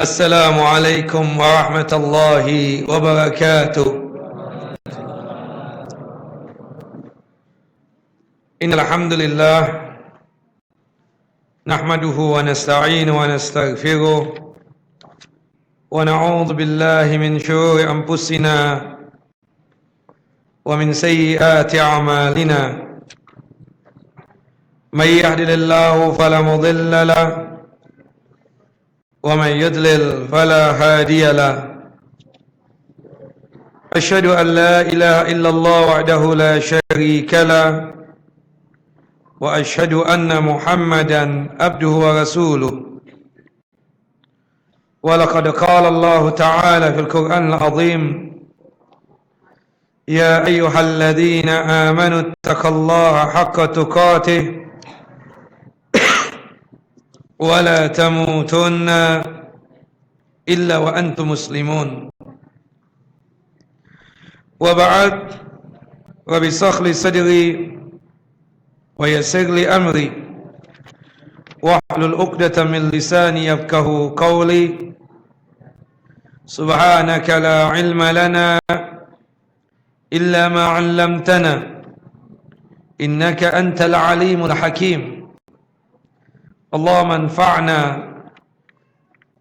السلام عليكم ورحمة الله وبركاته. إن الحمد لله نحمده ونستعينه ونستغفره ونعوذ بالله من شرور أنفسنا ومن سيئات أعمالنا. من يهده الله فلا مضل له ومن يضلل فلا هادي له. أشهد أن لا إله إلا الله وحده لا شريك له وأشهد أن محمدا عبده ورسوله. ولقد قال الله تعالى في القرآن العظيم: يا أيها الذين آمنوا اتقوا الله حق تقاته ولا تموتن إلا وأنتم مسلمون. وبعد، رب اشرح لي صدري ويسر لي أمري واحلل عقدة من لساني يفقهوا قولي. سبحانك لا علم لنا إلا ما علمتنا إنك أنت العليم الحكيم. اللهم انفعنا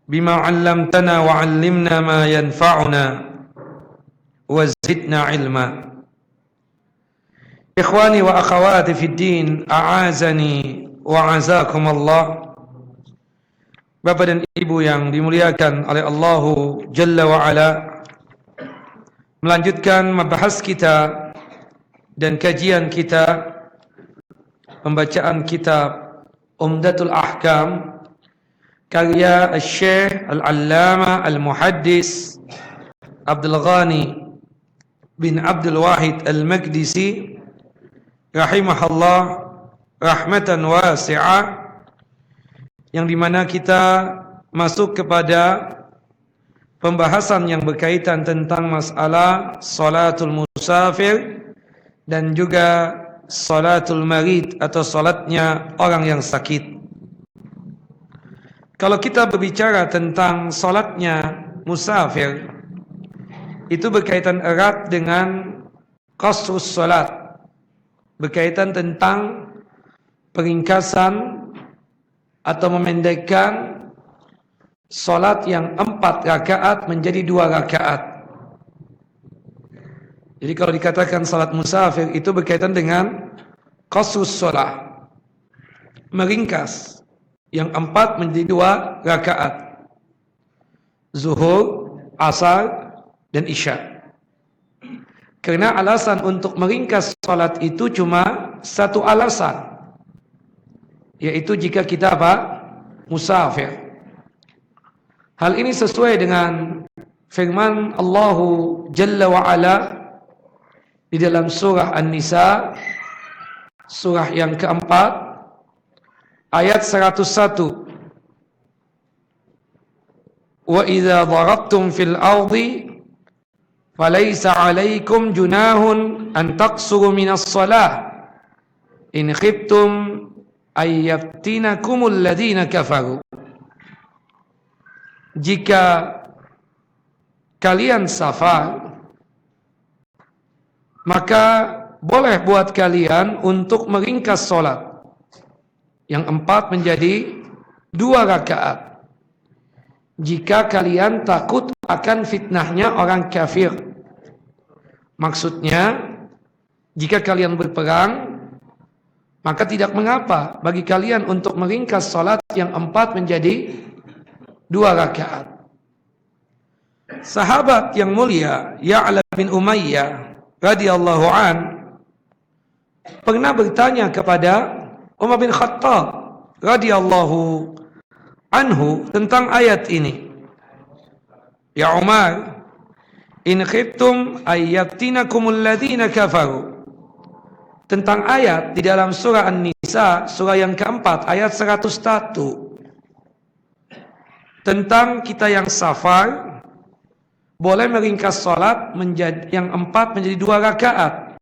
بما علمتنا وعلمنا ما ينفعنا وزدنا علما. Ikhwani wa akhawati fid din, a'azani wa azakum Allah. Bapak dan Ibu yang dimuliakan oleh Allah Jalla wa Ala, melanjutkan membahas kita dan kajian kita, pembacaan kitab Umdatul Ahkam karya Syekh Al-Allama Al-Muhaddis Abdul Ghani bin Abdul Wahid Al-Maqdisi rahimahullah rahmatan wasi'ah, yang dimana kita masuk kepada pembahasan yang berkaitan tentang masalah salatul musafir dan juga salatul marid atau salatnya orang yang sakit. Kalau kita berbicara tentang salatnya musafir, itu berkaitan erat dengan qasrus salat, berkaitan tentang peringkasan atau memendekkan salat yang 4 rakaat menjadi 2 rakaat. Jadi kalau dikatakan salat musafir itu berkaitan dengan qasrus salat, meringkas yang 4 menjadi 2 rakaat, zuhur, asar, dan isya. Karena alasan untuk meringkas salat itu cuma satu alasan, yaitu jika kita musafir. Hal ini sesuai dengan firman Allah Jalla wa Ala di dalam surah An-Nisa, surah yang keempat, ayat 101. Wa idza darabtum fil ardi falaysa 'alaikum junahun an taqsuru minas shalah in khiftum ay yaftinakumul ladzina kafaru. Jika kalian safar, maka boleh buat kalian untuk meringkas salat yang 4 menjadi 2 rakaat jika kalian takut akan fitnahnya orang kafir. Maksudnya, jika kalian berperang, maka tidak mengapa bagi kalian untuk meringkas salat yang 4 menjadi 2 rakaat. Sahabat yang mulia Ya'la bin Umayyah radhiyallahu an pernah bertanya kepada Umar bin Khattab radhiyallahu anhu tentang ayat ini. Ya Umar, in khiftum ayyaftinakumul ladzina kafaru. Tentang ayat di dalam surah An-Nisa, surah yang keempat, ayat 101. Tentang kita yang safar boleh meringkas salat menjadi yang 4 menjadi 2 rakaat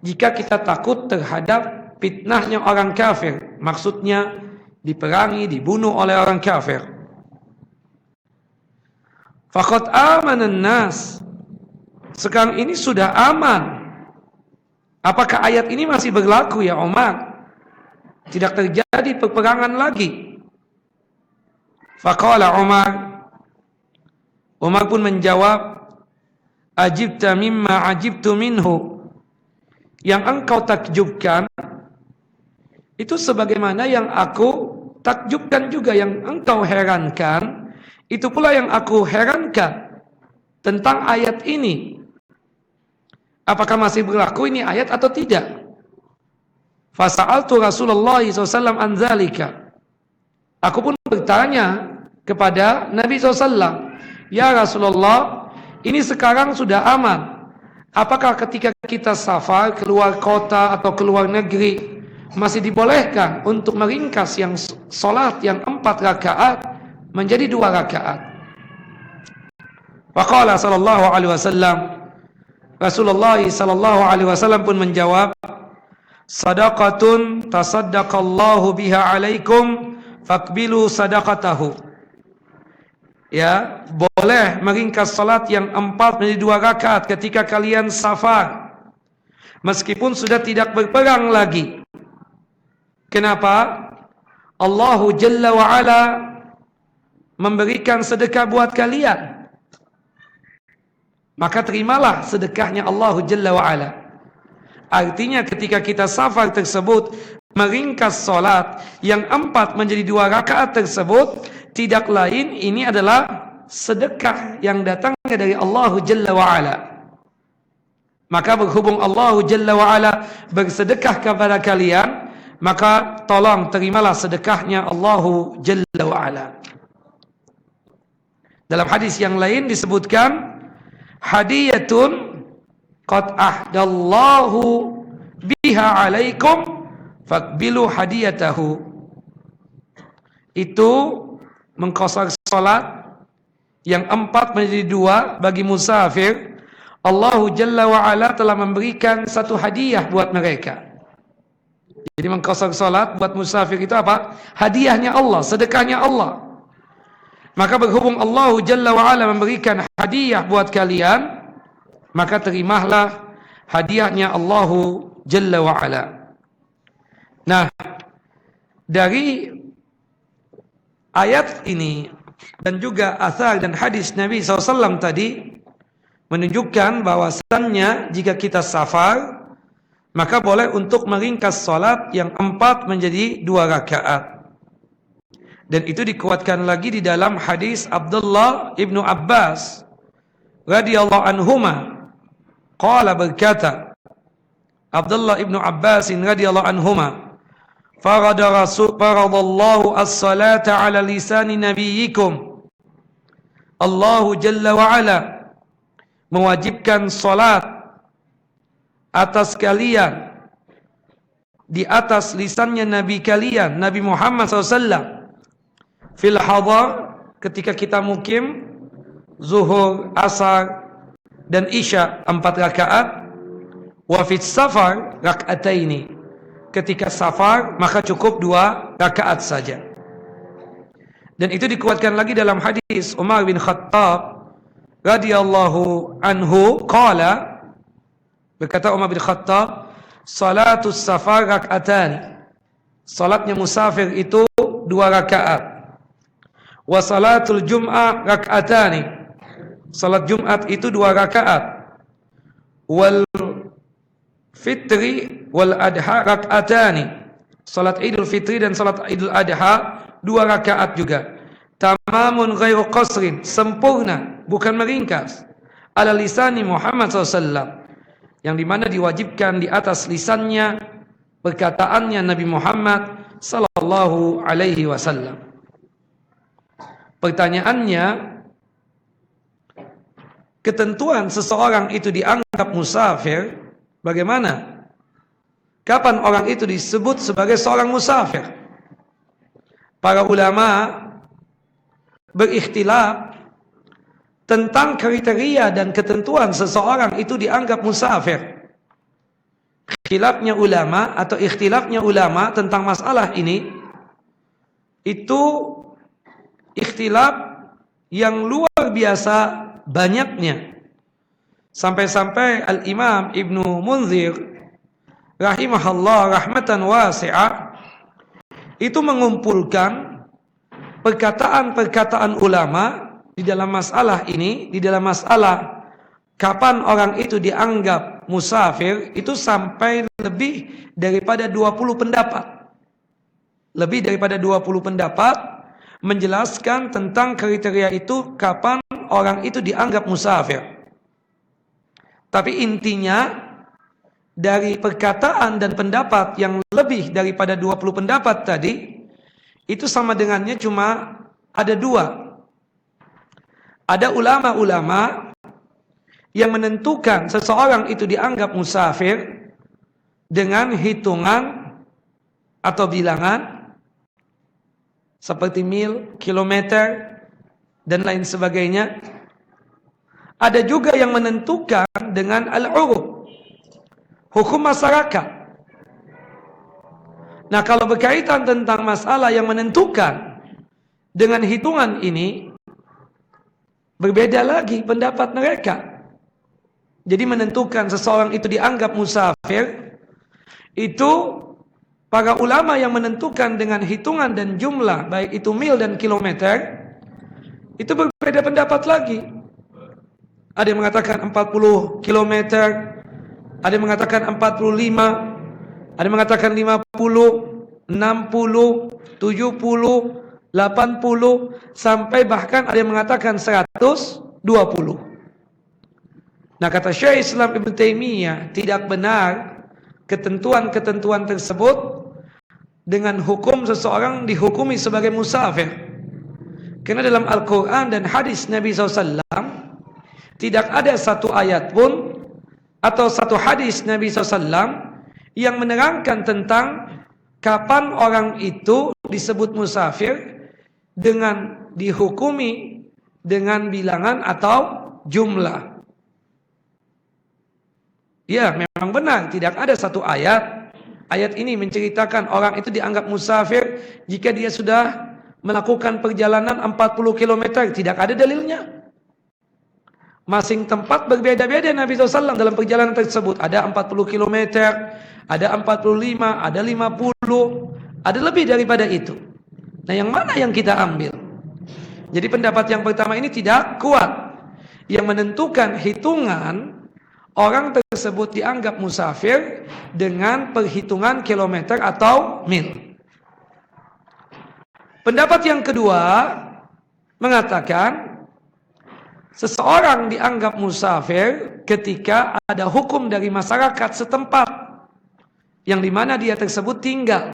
jika kita takut terhadap fitnahnya orang kafir. Maksudnya diperangi, dibunuh oleh orang kafir. Faqad amanan nas. Sekarang ini sudah aman. Apakah ayat ini masih berlaku ya Umar? Tidak terjadi peperangan lagi. Faqala Umar. Umar pun menjawab, ajibta mimma ajibtu minhu. Yang engkau takjubkan itu sebagaimana yang aku takjubkan juga. Yang engkau herankan itu pula yang aku herankan tentang ayat ini. Apakah masih berlaku ini ayat atau tidak? Fasa'altu Rasulullah SAW an dzalika. Aku pun bertanya kepada Nabi SAW, ya Rasulullah, ini sekarang sudah aman. Apakah ketika kita safar keluar kota atau keluar negeri masih dibolehkan untuk meringkas yang solat yang 4 rakaat menjadi 2 rakaat? Waqala sallallahu alaihi wasallam, Rasulullah sallallahu alaihi wasallam pun menjawab, sadaqatun tasaddaqallahu biha alaikum faqbilu sadaqatahu. Ya, boleh meringkas salat yang 4 menjadi 2 rakaat ketika kalian safar, meskipun sudah tidak berperang lagi. Kenapa? Allahu Jalla wa Ala memberikan sedekah buat kalian. Maka terimalah sedekahnya Allahu Jalla wa Ala. Artinya ketika kita safar tersebut meringkas solat yang 4 menjadi 2 rakaat tersebut, tidak lain ini adalah sedekah yang datangnya dari Allahu Jalla wa Ala. Maka berhubung Allahu Jalla wa Ala bersedekah kepada kalian, maka tolong terimalah sedekahnya Allahu Jalla wa Ala. Dalam hadis yang lain disebutkan, hadiyatun qad ahdallahu biha alaikum faqbilu hadiyatahu. Itu mengqasar salat yang 4 menjadi 2 bagi musafir. Allahu Jalla wa Ala telah memberikan satu hadiah buat mereka. Jadi mengqasar salat buat musafir itu apa? Hadiahnya Allah, sedekahnya Allah. Maka berhubung Allahu Jalla wa Ala memberikan hadiah buat kalian, maka terimalah hadiahnya Allahu Jalla wa Ala. Nah, dari ayat ini dan juga athar dan hadis Nabi SAW tadi menunjukkan bahwasannya jika kita safar, maka boleh untuk meringkas salat yang 4 menjadi 2 rakaat. Dan itu dikuatkan lagi di dalam hadis Abdullah ibnu Abbas radhiyallahu anhuma. Qala, berkata Abdullah ibnu Abbas radhiyallahu anhuma, faradallahu as-salata ala lisani nabiyyikum. Allahu Jalla wa Ala mewajibkan salat atas kalian, di atas lisannya Nabi kalian, Nabi Muhammad SAW. Fil hadar, ketika kita mukim, zuhur, asar, dan isya 4 rakaat. Wa fit safar rak'ataini. Ketika safar, maka cukup 2 rakaat saja. Dan itu dikuatkan lagi dalam hadis Umar bin Khattab radhiyallahu anhu, qala, berkata Umar bin Khattab, salatus safar rak'atan. Salatnya musafir itu 2 rakaat. Wa salatul jum'ah rak'atani. Salat Jumat itu 2 rakaat. Wal fitri wal adha rak'atani. Salat Idul Fitri dan salat Idul Adha 2 rakaat juga. Tamamun ghairu qasrin, sempurna, bukan meringkas. Ala lisani Muhammad SAW, yang dimana diwajibkan di atas lisannya, perkataannya Nabi Muhammad sallallahu alaihi wasallam. Pertanyaannya, ketentuan seseorang itu dianggap musafir, bagaimana? Kapan orang itu disebut sebagai seorang musafir? Para ulama berikhtilaf tentang kriteria dan ketentuan seseorang itu dianggap musafir. Khilafnya ulama atau ikhtilafnya ulama tentang masalah ini, itu ikhtilaf yang luar biasa banyaknya. Sampai-sampai Al-Imam Ibnu Munzir rahimahullah rahmatan wasi'ah itu mengumpulkan perkataan-perkataan ulama di dalam masalah ini, di dalam masalah kapan orang itu dianggap musafir, itu sampai lebih daripada 20 pendapat. Lebih daripada 20 pendapat menjelaskan tentang kriteria itu, kapan orang itu dianggap musafir. Tapi intinya dari perkataan dan pendapat yang lebih daripada 20 pendapat tadi, itu sama dengannya cuma ada dua. Ada ulama-ulama yang menentukan seseorang itu dianggap musafir dengan hitungan atau bilangan seperti mil, kilometer, dan lain sebagainya. Ada juga yang menentukan dengan al-uruf, hukum masyarakat. Nah, kalau berkaitan tentang masalah yang menentukan dengan hitungan ini, berbeda lagi pendapat mereka. Jadi menentukan seseorang itu dianggap musafir, itu para ulama yang menentukan dengan hitungan dan jumlah, baik itu mil dan kilometer, itu berbeda pendapat lagi. Ada yang mengatakan 40 kilometer, ada yang mengatakan 45, ada yang mengatakan 50, 60, 70, 80, sampai bahkan ada yang mengatakan 120. Nah, kata Syekh Islam Ibn Taimiyah, tidak benar ketentuan-ketentuan tersebut dengan hukum seseorang dihukumi sebagai musafir. Karena dalam Al-Quran dan hadis Nabi SAW tidak ada satu ayat pun atau satu hadis Nabi SAW yang menerangkan tentang kapan orang itu disebut musafir dengan dihukumi dengan bilangan atau jumlah. Ya, memang benar, tidak ada satu ayat ini menceritakan orang itu dianggap musafir jika dia sudah melakukan perjalanan 40 km. Tidak ada dalilnya. Masing tempat berbeda-beda Nabi SAW dalam perjalanan tersebut. Ada 40 km, ada 45, ada 50, ada lebih daripada itu. Nah, yang mana yang kita ambil? Jadi pendapat yang pertama ini tidak kuat. Yang menentukan hitungan orang tersebut dianggap musafir dengan perhitungan kilometer atau mil. Pendapat yang kedua mengatakan seseorang dianggap musafir ketika ada hukum dari masyarakat setempat yang dimana dia tersebut tinggal.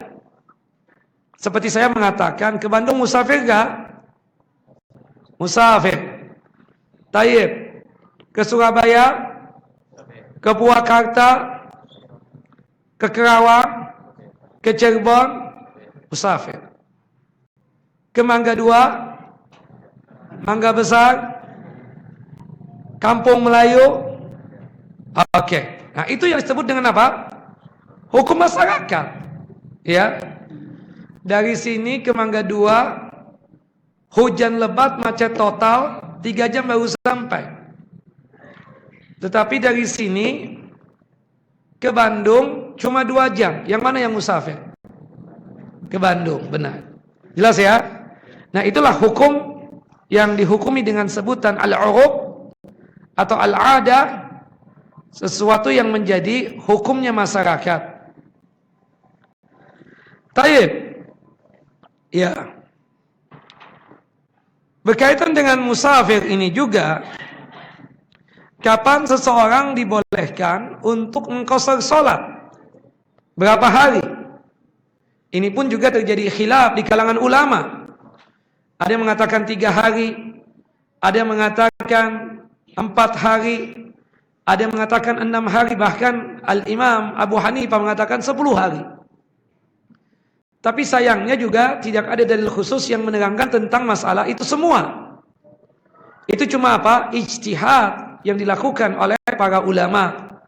Seperti saya mengatakan, ke Bandung musafir gak? Musafir. Taib. Ke Surabaya, ke Purwakarta, ke Kerawang, ke Cirebon, musafir. Ke Mangga Dua, Mangga Besar, Kampung Melayu. Oke. Nah, itu yang disebut dengan apa? Hukum masyarakat. Ya. Dari sini ke Mangga Dua, hujan lebat, macet total, 3 jam baru sampai. Tetapi dari sini ke Bandung cuma 2 jam. Yang mana yang musafir? Ke Bandung, benar. Jelas ya? Nah, itulah hukum yang dihukumi dengan sebutan al-uruf atau al-adah, sesuatu yang menjadi hukumnya masyarakat. Taib. Ya. Berkaitan dengan musafir ini juga, kapan seseorang dibolehkan untuk mengqashar salat? Berapa hari? Ini pun juga terjadi khilaf di kalangan ulama. Ada yang mengatakan 3 hari, ada yang mengatakan 4 hari, ada yang mengatakan 6 hari, bahkan Al-Imam Abu Hanifah mengatakan 10 hari. Tapi sayangnya juga tidak ada dalil khusus yang menerangkan tentang masalah itu semua. Itu cuma apa? Ijtihad yang dilakukan oleh para ulama.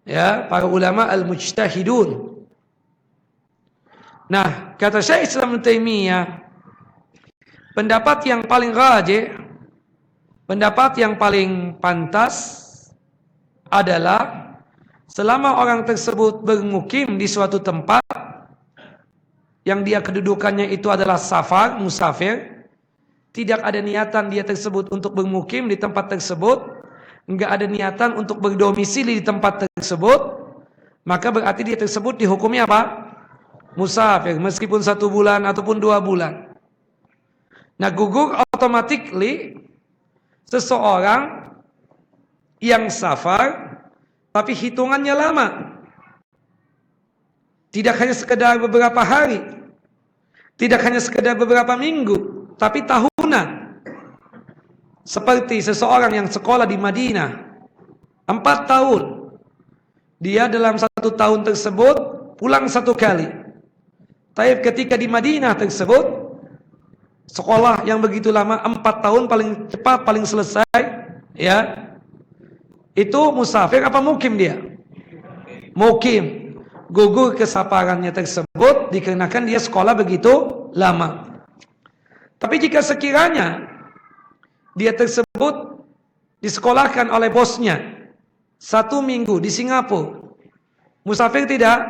Ya, para ulama al-mujtahidun. Nah, kata Syekh Islam Taimiyah, Pendapat yang paling rajih, pendapat yang paling pantas adalah selama orang tersebut bermukim di suatu tempat yang dia kedudukannya itu adalah safar, musafir, tidak ada niatan dia tersebut untuk bermukim di tempat tersebut, enggak ada niatan untuk berdomisili di tempat tersebut, maka berarti dia tersebut dihukumi apa? Musafir, meskipun 1 bulan ataupun 2 bulan. Nah, gugur automatically seseorang yang safar tapi hitungannya lama. Tidak hanya sekedar beberapa hari, tidak hanya sekedar beberapa minggu, tapi tahunan. Seperti seseorang yang sekolah di Madinah 4 tahun. Dia dalam 1 tahun tersebut pulang 1 kali. Tapi ketika di Madinah tersebut sekolah yang begitu lama 4 tahun paling cepat, paling selesai, ya. Itu musafir apa mukim dia? Mukim. Gugur kesafarannya tersebut dikarenakan dia sekolah begitu lama. Tapi jika sekiranya dia tersebut disekolahkan oleh bosnya 1 minggu di Singapura, musafir tidak?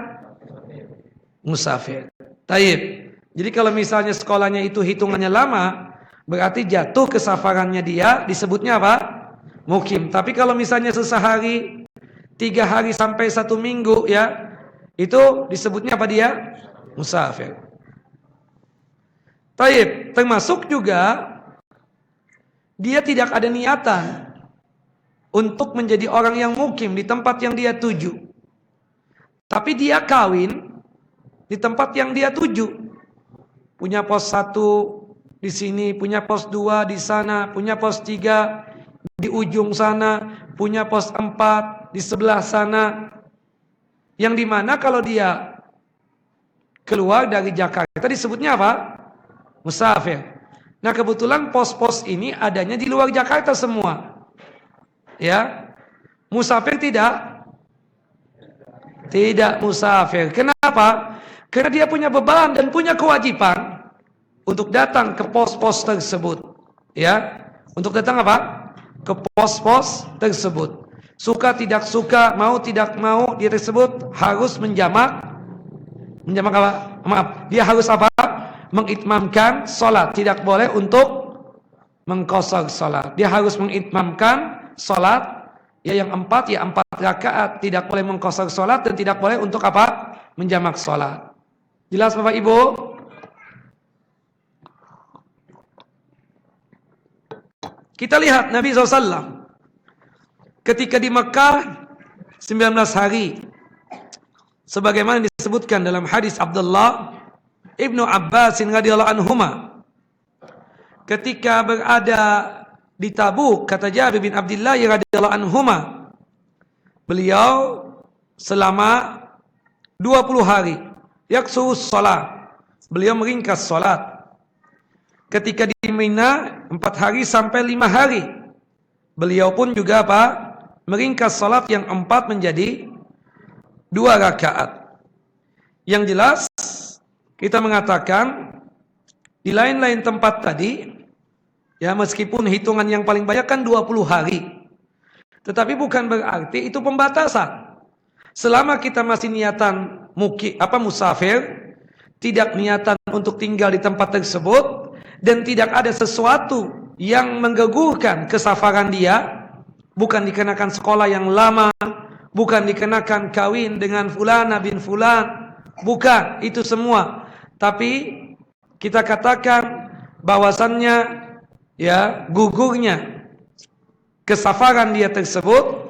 Musafir. Taib. Jadi kalau misalnya sekolahnya itu hitungannya lama, berarti jatuh kesafarannya dia disebutnya apa? Mukim. Tapi kalau misalnya sesehari, 3 hari sampai 1 minggu, ya, itu disebutnya apa dia? Musafir. Taib. Termasuk juga dia tidak ada niatan untuk menjadi orang yang mukim di tempat yang dia tuju. Tapi dia kawin di tempat yang dia tuju. Punya pos 1 di sini, punya pos 2 di sana, punya pos 3 di ujung sana, punya pos 4 di sebelah sana. Yang dimana kalau dia keluar dari Jakarta disebutnya apa? Musafir. Nah, kebetulan pos-pos ini adanya di luar Jakarta semua. Ya. Musafir tidak? Tidak musafir. Kenapa? Karena dia punya beban dan punya kewajiban untuk datang ke pos-pos tersebut. Ya. Untuk datang apa? Ke pos-pos tersebut. Suka tidak suka, mau tidak mau, dia tersebut harus menjamak apa? Maaf, dia harus apa? Mengitmamkan salat. Tidak boleh untuk mengqashar salat. Dia harus mengitmamkan salat, ya, yang 4, ya 4 rakaat. Tidak boleh mengqashar salat dan tidak boleh untuk apa? Menjamak salat. Jelas Bapak Ibu? Kita lihat Nabi SAW ketika di Mekah 19 hari, sebagaimana disebutkan dalam hadis Abdullah Ibnu Abbas radhiyallahu anhuma, ketika berada di Tabuk, kata Jabir bin Abdullah radhiyallahu anhuma, beliau selama 20 hari yaksurus salat, beliau meringkas salat. Ketika di Mina 4 hari sampai 5 hari, beliau pun juga apa? Meringkas salat yang 4 menjadi 2 rakaat. Yang jelas kita mengatakan di lain-lain tempat tadi, ya, meskipun hitungan yang paling banyak kan 20 hari, tetapi bukan berarti itu pembatasan. Selama kita masih niatan musafir, tidak niatan untuk tinggal di tempat tersebut, dan tidak ada sesuatu yang menggugurkan kesafaran dia, bukan dikenakan sekolah yang lama, bukan dikenakan kawin dengan fulana bin fulan, bukan itu semua. Tapi kita katakan bahwasannya, ya, gugurnya kesafaran dia tersebut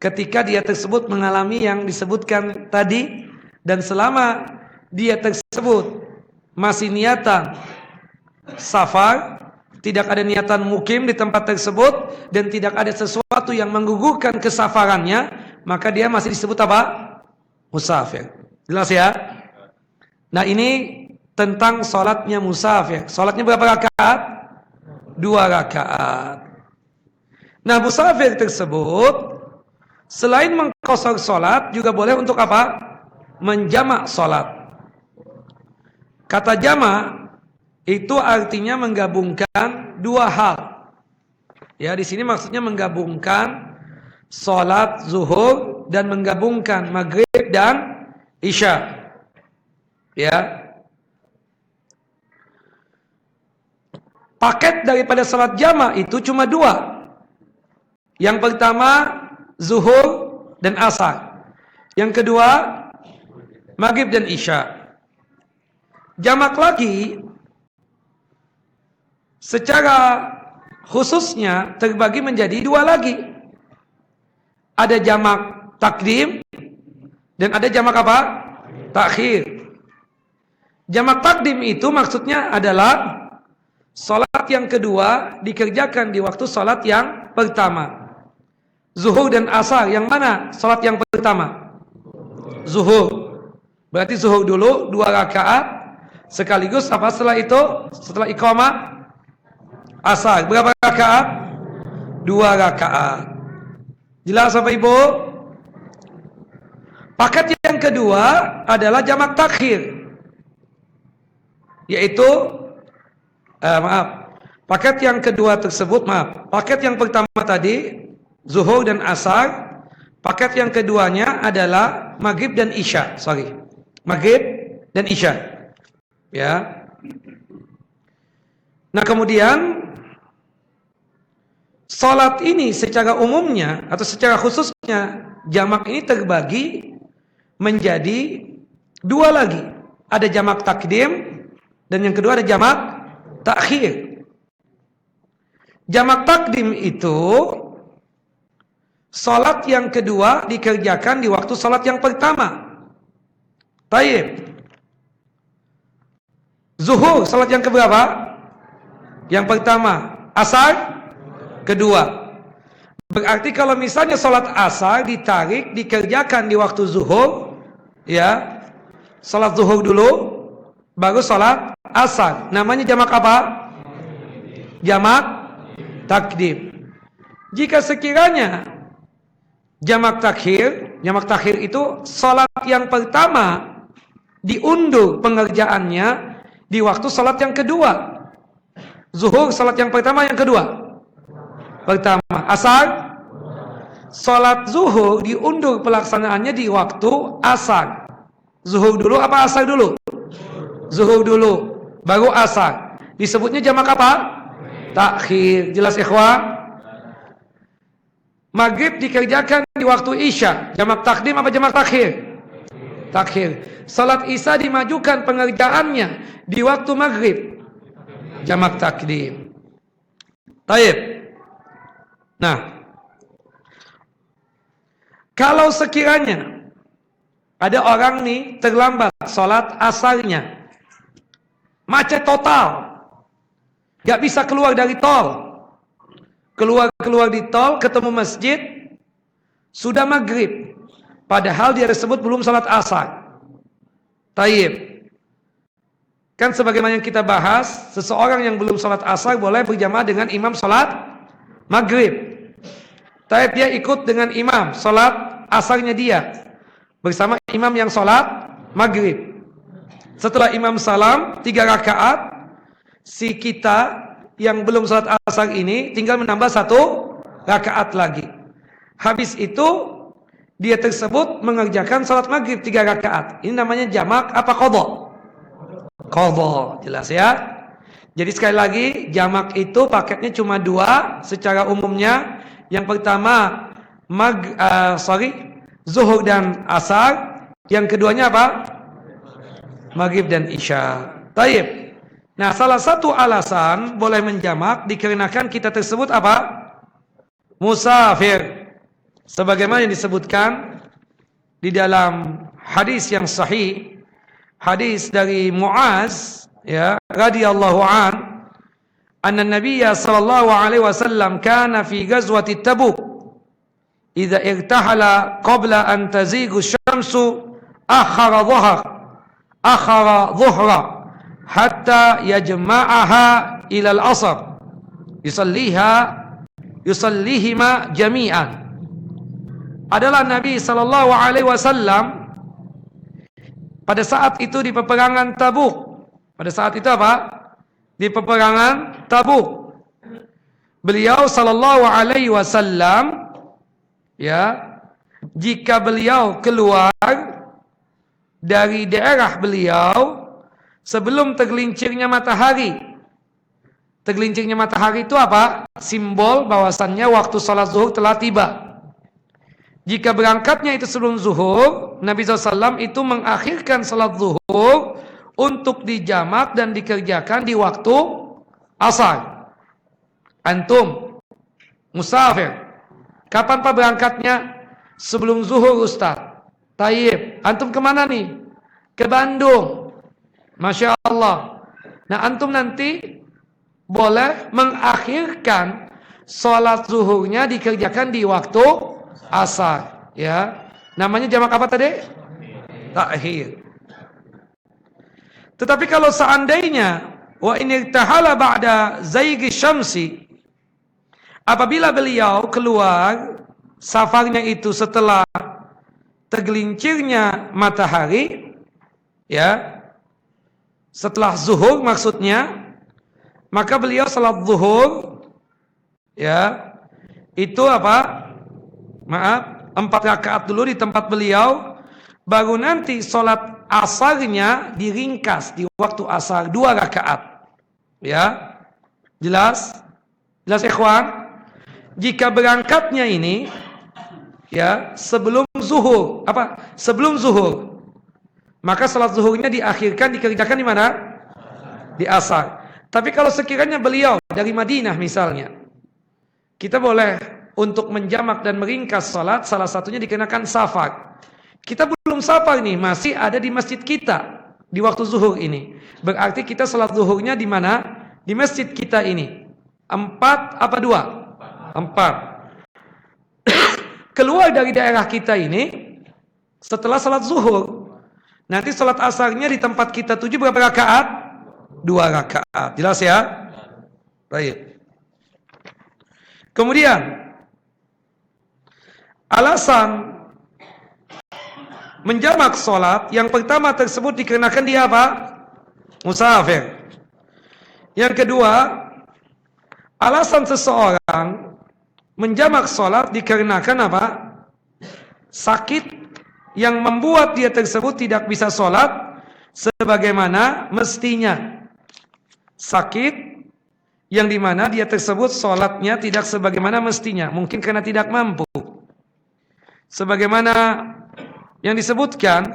ketika dia tersebut mengalami yang disebutkan tadi, dan selama dia tersebut masih niatan safar, tidak ada niatan mukim di tempat tersebut, dan tidak ada sesuatu yang menggugurkan kesafarannya, maka dia masih disebut apa? Musafir. Jelas ya? Nah, ini tentang salatnya musafir. Salatnya berapa rakaat? 2 rakaat. Nah, musafir tersebut selain mengqashar salat juga boleh untuk apa? Menjamak salat. Kata jamak itu artinya menggabungkan dua hal. Ya, di sini maksudnya menggabungkan salat zuhur dan menggabungkan maghrib dan isya. Ya. Paket daripada salat jama' itu cuma dua. Yang pertama zuhur dan asar. Yang kedua maghrib dan isya. Jamak lagi secara khususnya terbagi menjadi dua lagi. Ada jamak takdim dan ada jamak apa? Takhir. Jamak takdim itu maksudnya adalah salat yang kedua dikerjakan di waktu salat yang pertama. Zuhur dan asar, yang mana salat yang pertama? Zuhur. Berarti zuhur dulu 2 rakaat sekaligus apa setelah itu? Setelah iqamah asar. Berapa rakaat? 2 rakaat. Jelas Bapak Ibu? Paket yang kedua adalah jamak takhir. Yaitu paket yang kedua tersebut, paket yang pertama tadi zuhur dan asar, paket yang keduanya adalah maghrib dan isya. Maghrib dan isya. Ya. Nah, kemudian salat ini secara umumnya atau secara khususnya jamak ini terbagi menjadi dua lagi. Ada jamak takdim dan yang kedua ada jamak takhir. Jamak takdim itu salat yang kedua dikerjakan di waktu salat yang pertama. Taib. Zuhur salat yang keberapa? Yang pertama. Asar kedua. Berarti kalau misalnya salat asar ditarik dikerjakan di waktu zuhur, ya. Salat zuhur dulu baru salat asar. Namanya jamak apa? Jamak takdim. Jika sekiranya jamak takhir itu salat yang pertama diundur pengerjaannya di waktu salat yang kedua. Zuhur salat yang pertama, yang kedua pertama. Asar salat zuhur diundur pelaksanaannya di waktu asar. Zuhur dulu apa asar dulu? Zuhur dulu baru asar. Disebutnya jamak apa? Takhir. Jelas ikhwan? Maghrib dikerjakan di waktu isya. Jamak takdim apa jamak takhir? Takhir. Salat isya dimajukan pengerjaannya di waktu maghrib. Jamak takdim. Taib. Nah, kalau sekiranya ada orang nih terlambat salat asarnya, macet total, gak bisa keluar dari tol, keluar di tol, ketemu masjid, sudah maghrib, padahal dia tersebut belum salat asar. Taib. Kan sebagaimana yang kita bahas, seseorang yang belum salat asar boleh berjamaah dengan imam salat maghrib. Taib, dia ikut dengan imam salat asarnya dia bersama imam yang salat maghrib. Setelah imam salam 3 rakaat, si kita yang belum salat asar ini tinggal menambah 1 rakaat lagi. Habis itu dia tersebut mengerjakan salat maghrib 3 rakaat. Ini namanya jamak apa qadha? Qadha, jelas ya. Jadi sekali lagi, jamak itu paketnya cuma 2 secara umumnya. Yang pertama zuhur dan asar. Yang keduanya apa? Maghrib dan isya. Taib. Nah, salah satu alasan boleh menjamak dikarenakan kita tersebut apa? Musafir. Sebagaimana yang disebutkan di dalam hadis yang sahih, hadis dari Muaz, ya, radhiyallahu an, anna Nabiyya sallallahu alaihi wasallam kana fi ghazwati Tabuk idza irtahala qabla an tazigu syamsu akhara dhuhra hatta yajma'aha ila al-'asr yusallihima jami'an. Adalah Nabi sallallahu alaihi wasallam pada saat itu di peperangan Tabuk. Pada saat itu apa? di peperangan Tabuk. Beliau sallallahu alaihi wasallam, ya, jika beliau keluar dari daerah beliau sebelum tergelincirnya matahari. Tergelincirnya matahari itu apa? Simbol bahwasannya waktu salat zuhur telah tiba. Jika berangkatnya itu sebelum zuhur, Nabi SAW itu mengakhirkan salat zuhur untuk dijamak dan dikerjakan di waktu asar. Antum musafir, kapan Pak berangkatnya? Sebelum zuhur Ustaz. Tayyib, antum kemana nih? Ke Bandung. Masya Allah. Nah, antum nanti boleh mengakhirkan sholat zuhurnya dikerjakan di waktu asar, ya. Namanya jamak apa tadi? Takhir. Tetapi kalau seandainya wa in irtahala ba'da zayghi syamsi, apabila beliau keluar safarnya itu setelah tergelincirnya matahari, ya, setelah zuhur maksudnya, maka beliau salat zuhur, ya, itu apa? Maaf, 4 rakaat dulu di tempat beliau, baru nanti salat asarnya diringkas di waktu asar 2 rakaat. Ya. Jelas? Jelas ikhwan? Jika berangkatnya ini, ya, sebelum zuhur, apa? Sebelum zuhur, maka salat zuhurnya diakhirkan, dikerjakan di mana? Di asar. Tapi kalau sekiranya beliau dari Madinah misalnya, kita boleh untuk menjamak dan meringkas salat, salah satunya dikenakan safar. Kita belum safar nih, masih ada di masjid kita di waktu zuhur ini. Berarti kita salat zuhurnya di mana? Di masjid kita ini. 4 apa 2? 4. Keluar dari daerah kita ini setelah salat zuhur. Nanti salat asarnya di tempat kita tuju berapa rakaat? 2 rakaat. Jelas ya? Baik. Kemudian alasan menjamak salat yang pertama tersebut dikarenakan dia apa? Musafir. Yang kedua, alasan seseorang menjamak salat dikarenakan apa? Sakit yang membuat dia tersebut tidak bisa salat sebagaimana mestinya. Sakit yang dimana dia tersebut salatnya tidak sebagaimana mestinya, mungkin karena tidak mampu. Sebagaimana yang disebutkan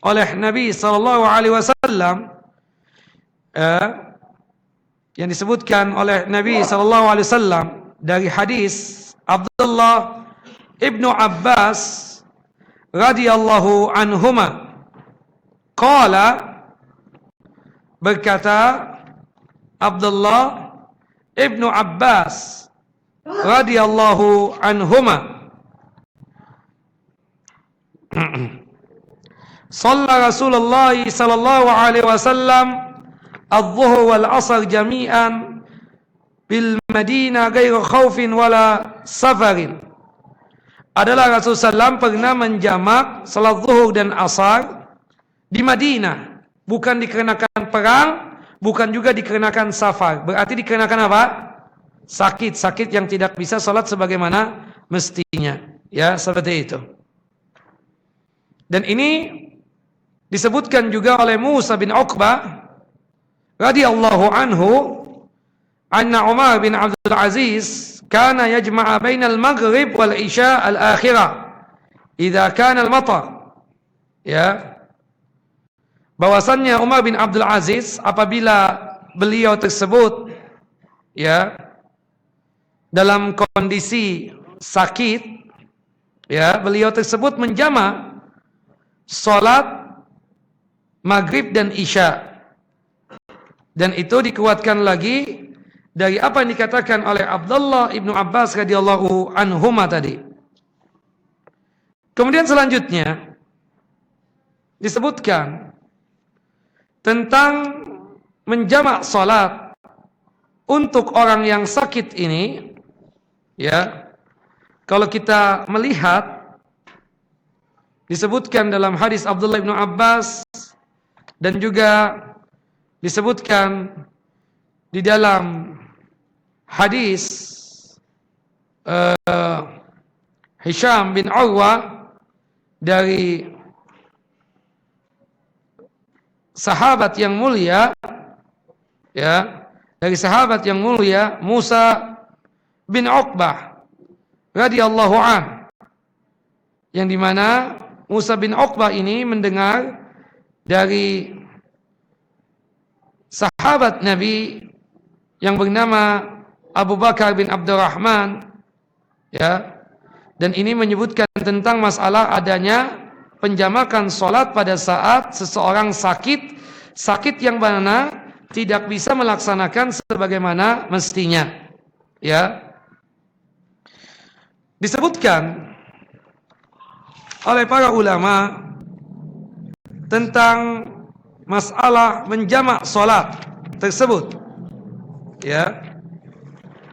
oleh Nabi sallallahu alaihi wasallam, yang disebutkan oleh Nabi sallallahu alaihi wasallam dari hadis Abdullah ibnu Abbas radhiyallahu anhuma, qala, berkata Abdullah ibnu Abbas radhiyallahu anhuma, Shalla Rasulullah sallallahu alaihi wasallam adh-dhuhr wal 'ashr jami'an bil Madinah ghairu khaufin wala safarin. Adalah Rasulullah SAW pernah menjamak salat zuhur dan asar di Madinah, bukan dikarenakan perang, bukan juga dikarenakan safar. Berarti dikarenakan apa? Sakit yang tidak bisa salat sebagaimana mestinya. Ya, seperti itu. Dan ini disebutkan juga oleh Musa bin Uqbah radhiyallahu anhu, anna Umar bin Abdul Aziz kana yajma'a bainal maghrib wal isya al-akhirah idza kana al-matar. Ya. Bahwasannya Umar bin Abdul Aziz apabila beliau tersebut, ya, dalam kondisi sakit, ya, beliau tersebut menjamak salat maghrib dan isya. Dan itu dikuatkan lagi dari apa yang dikatakan oleh Abdullah ibnu Abbas radhiyallahu anhuma tadi. Kemudian selanjutnya disebutkan tentang menjamak salat untuk orang yang sakit ini, ya. Kalau kita melihat disebutkan dalam hadis Abdullah bin Abbas dan juga disebutkan di dalam hadis Hisham bin Urwah dari sahabat yang mulia, ya, dari sahabat yang mulia Musa bin Uqbah radhiyallahu an, yang dimana Musa bin Uqbah ini mendengar dari sahabat Nabi yang bernama Abu Bakar bin Abdurrahman, ya, dan ini menyebutkan tentang masalah adanya penjamakan sholat pada saat seseorang sakit yang mana tidak bisa melaksanakan sebagaimana mestinya, ya. Disebutkan oleh para ulama tentang masalah menjamak sholat tersebut, ya.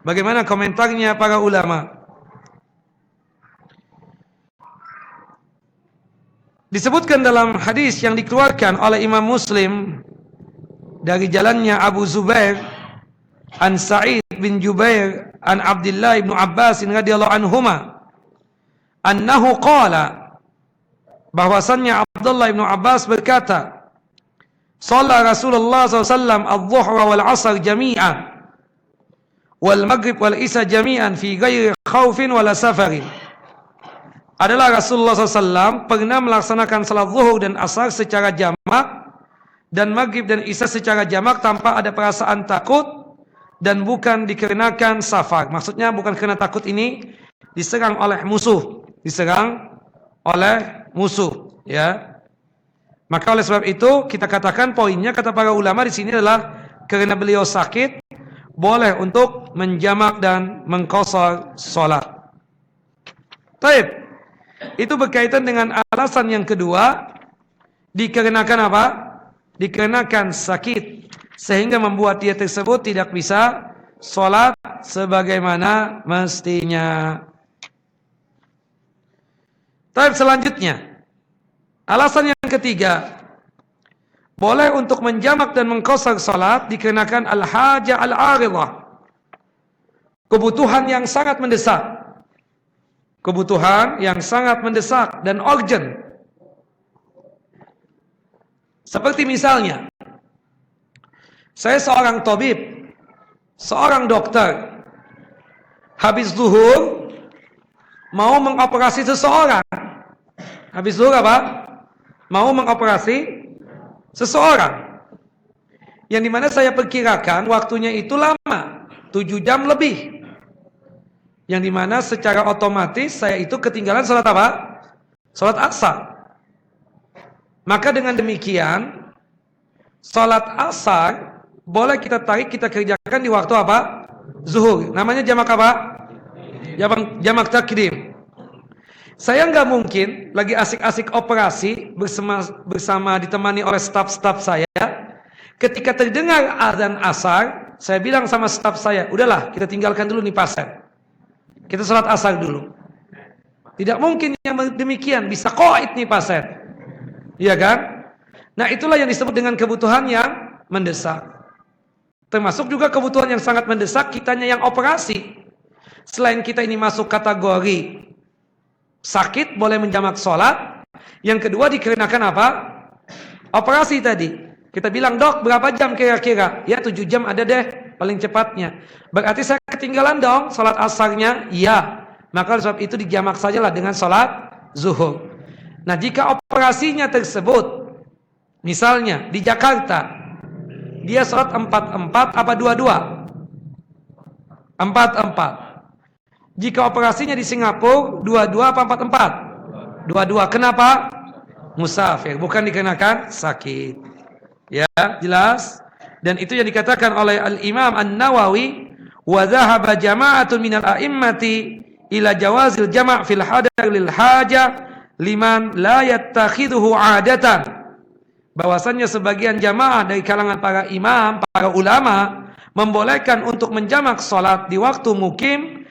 Bagaimana komentarnya para ulama? Disebutkan dalam hadis yang dikeluarkan oleh Imam Muslim dari jalannya Abu Zubair an Sa'id bin Jubair an Abdullah bin Abbas radhiyallahu anhuma annahu qala, bahwasannya Abdullah bin Abbas berkata, shalla Rasulullah SAW adh-dhuhra wal 'asr jami'an wal maghrib wal isya jami'an fi ghairi khaufin wala safarin. Adalah Rasulullah SAW pernah melaksanakan salat zuhur dan asar secara jamak dan maghrib dan isya secara jamak tanpa ada perasaan takut dan bukan dikarenakan safar. Maksudnya bukan karena takut ini diserang oleh musuh, ya. Maka oleh sebab itu kita katakan poinnya, kata para ulama di sini adalah karena beliau sakit boleh untuk menjamak dan mengqashar salat. Baik. Itu berkaitan dengan alasan yang kedua, dikarenakan apa? Dikarenakan sakit sehingga membuat dia tersebut tidak bisa sholat sebagaimana mestinya. Tapi selanjutnya, alasan yang ketiga, boleh untuk menjamak dan mengqashar sholat dikarenakan al-haja al-aridah, kebutuhan yang sangat mendesak. Kebutuhan yang sangat mendesak dan urgent. Seperti misalnya, saya seorang tabib, seorang dokter, habis zuhur mau mengoperasi seseorang. Habis zuhur apa? Mau mengoperasi seseorang. Yang dimana saya perkirakan waktunya itu lama, 7 jam lebih. Yang dimana secara otomatis saya itu ketinggalan sholat apa? Sholat asar. Maka dengan demikian, sholat asar boleh kita tarik, kita kerjakan di waktu apa? Zuhur. Namanya jamak apa? Jamak takdim. Saya nggak mungkin lagi asik-asik operasi bersama ditemani oleh staf-staf saya. Ketika terdengar azan asar, saya bilang sama staf saya, udahlah kita tinggalkan dulu nih pasien. Kita sholat asar dulu. Tidak mungkin yang demikian, bisa qaid nih pasien. Iya kan? Nah itulah yang disebut dengan kebutuhan yang mendesak. Termasuk juga kebutuhan yang sangat mendesak kitanya yang operasi. Selain kita ini masuk kategori sakit, boleh menjamak sholat. Yang kedua dikarenakan apa? Operasi tadi. Kita bilang, dok berapa jam kira-kira? Ya 7 jam ada deh paling cepatnya. Berarti saya ketinggalan dong sholat asarnya? Iya. Maka sebab itu dijamak sajalah dengan sholat zuhur. Nah jika operasinya tersebut, misalnya di Jakarta, dia sholat 4-4 apa 2-2? 4-4. Jika operasinya di Singapura, 2-2 apa 4-4? 2-2. Kenapa? Musafir, bukan dikenakan sakit. Ya, jelas? Dan itu yang dikatakan oleh Al-Imam An-Nawawi, wa dhahaba jama'atun minal a'immati ila jawazil jama' fil hadar lil haja liman la yattakhidhuhu 'adatan. Bahwasannya sebagian jamaah dari kalangan para imam, para ulama membolehkan untuk menjamak salat di waktu mukim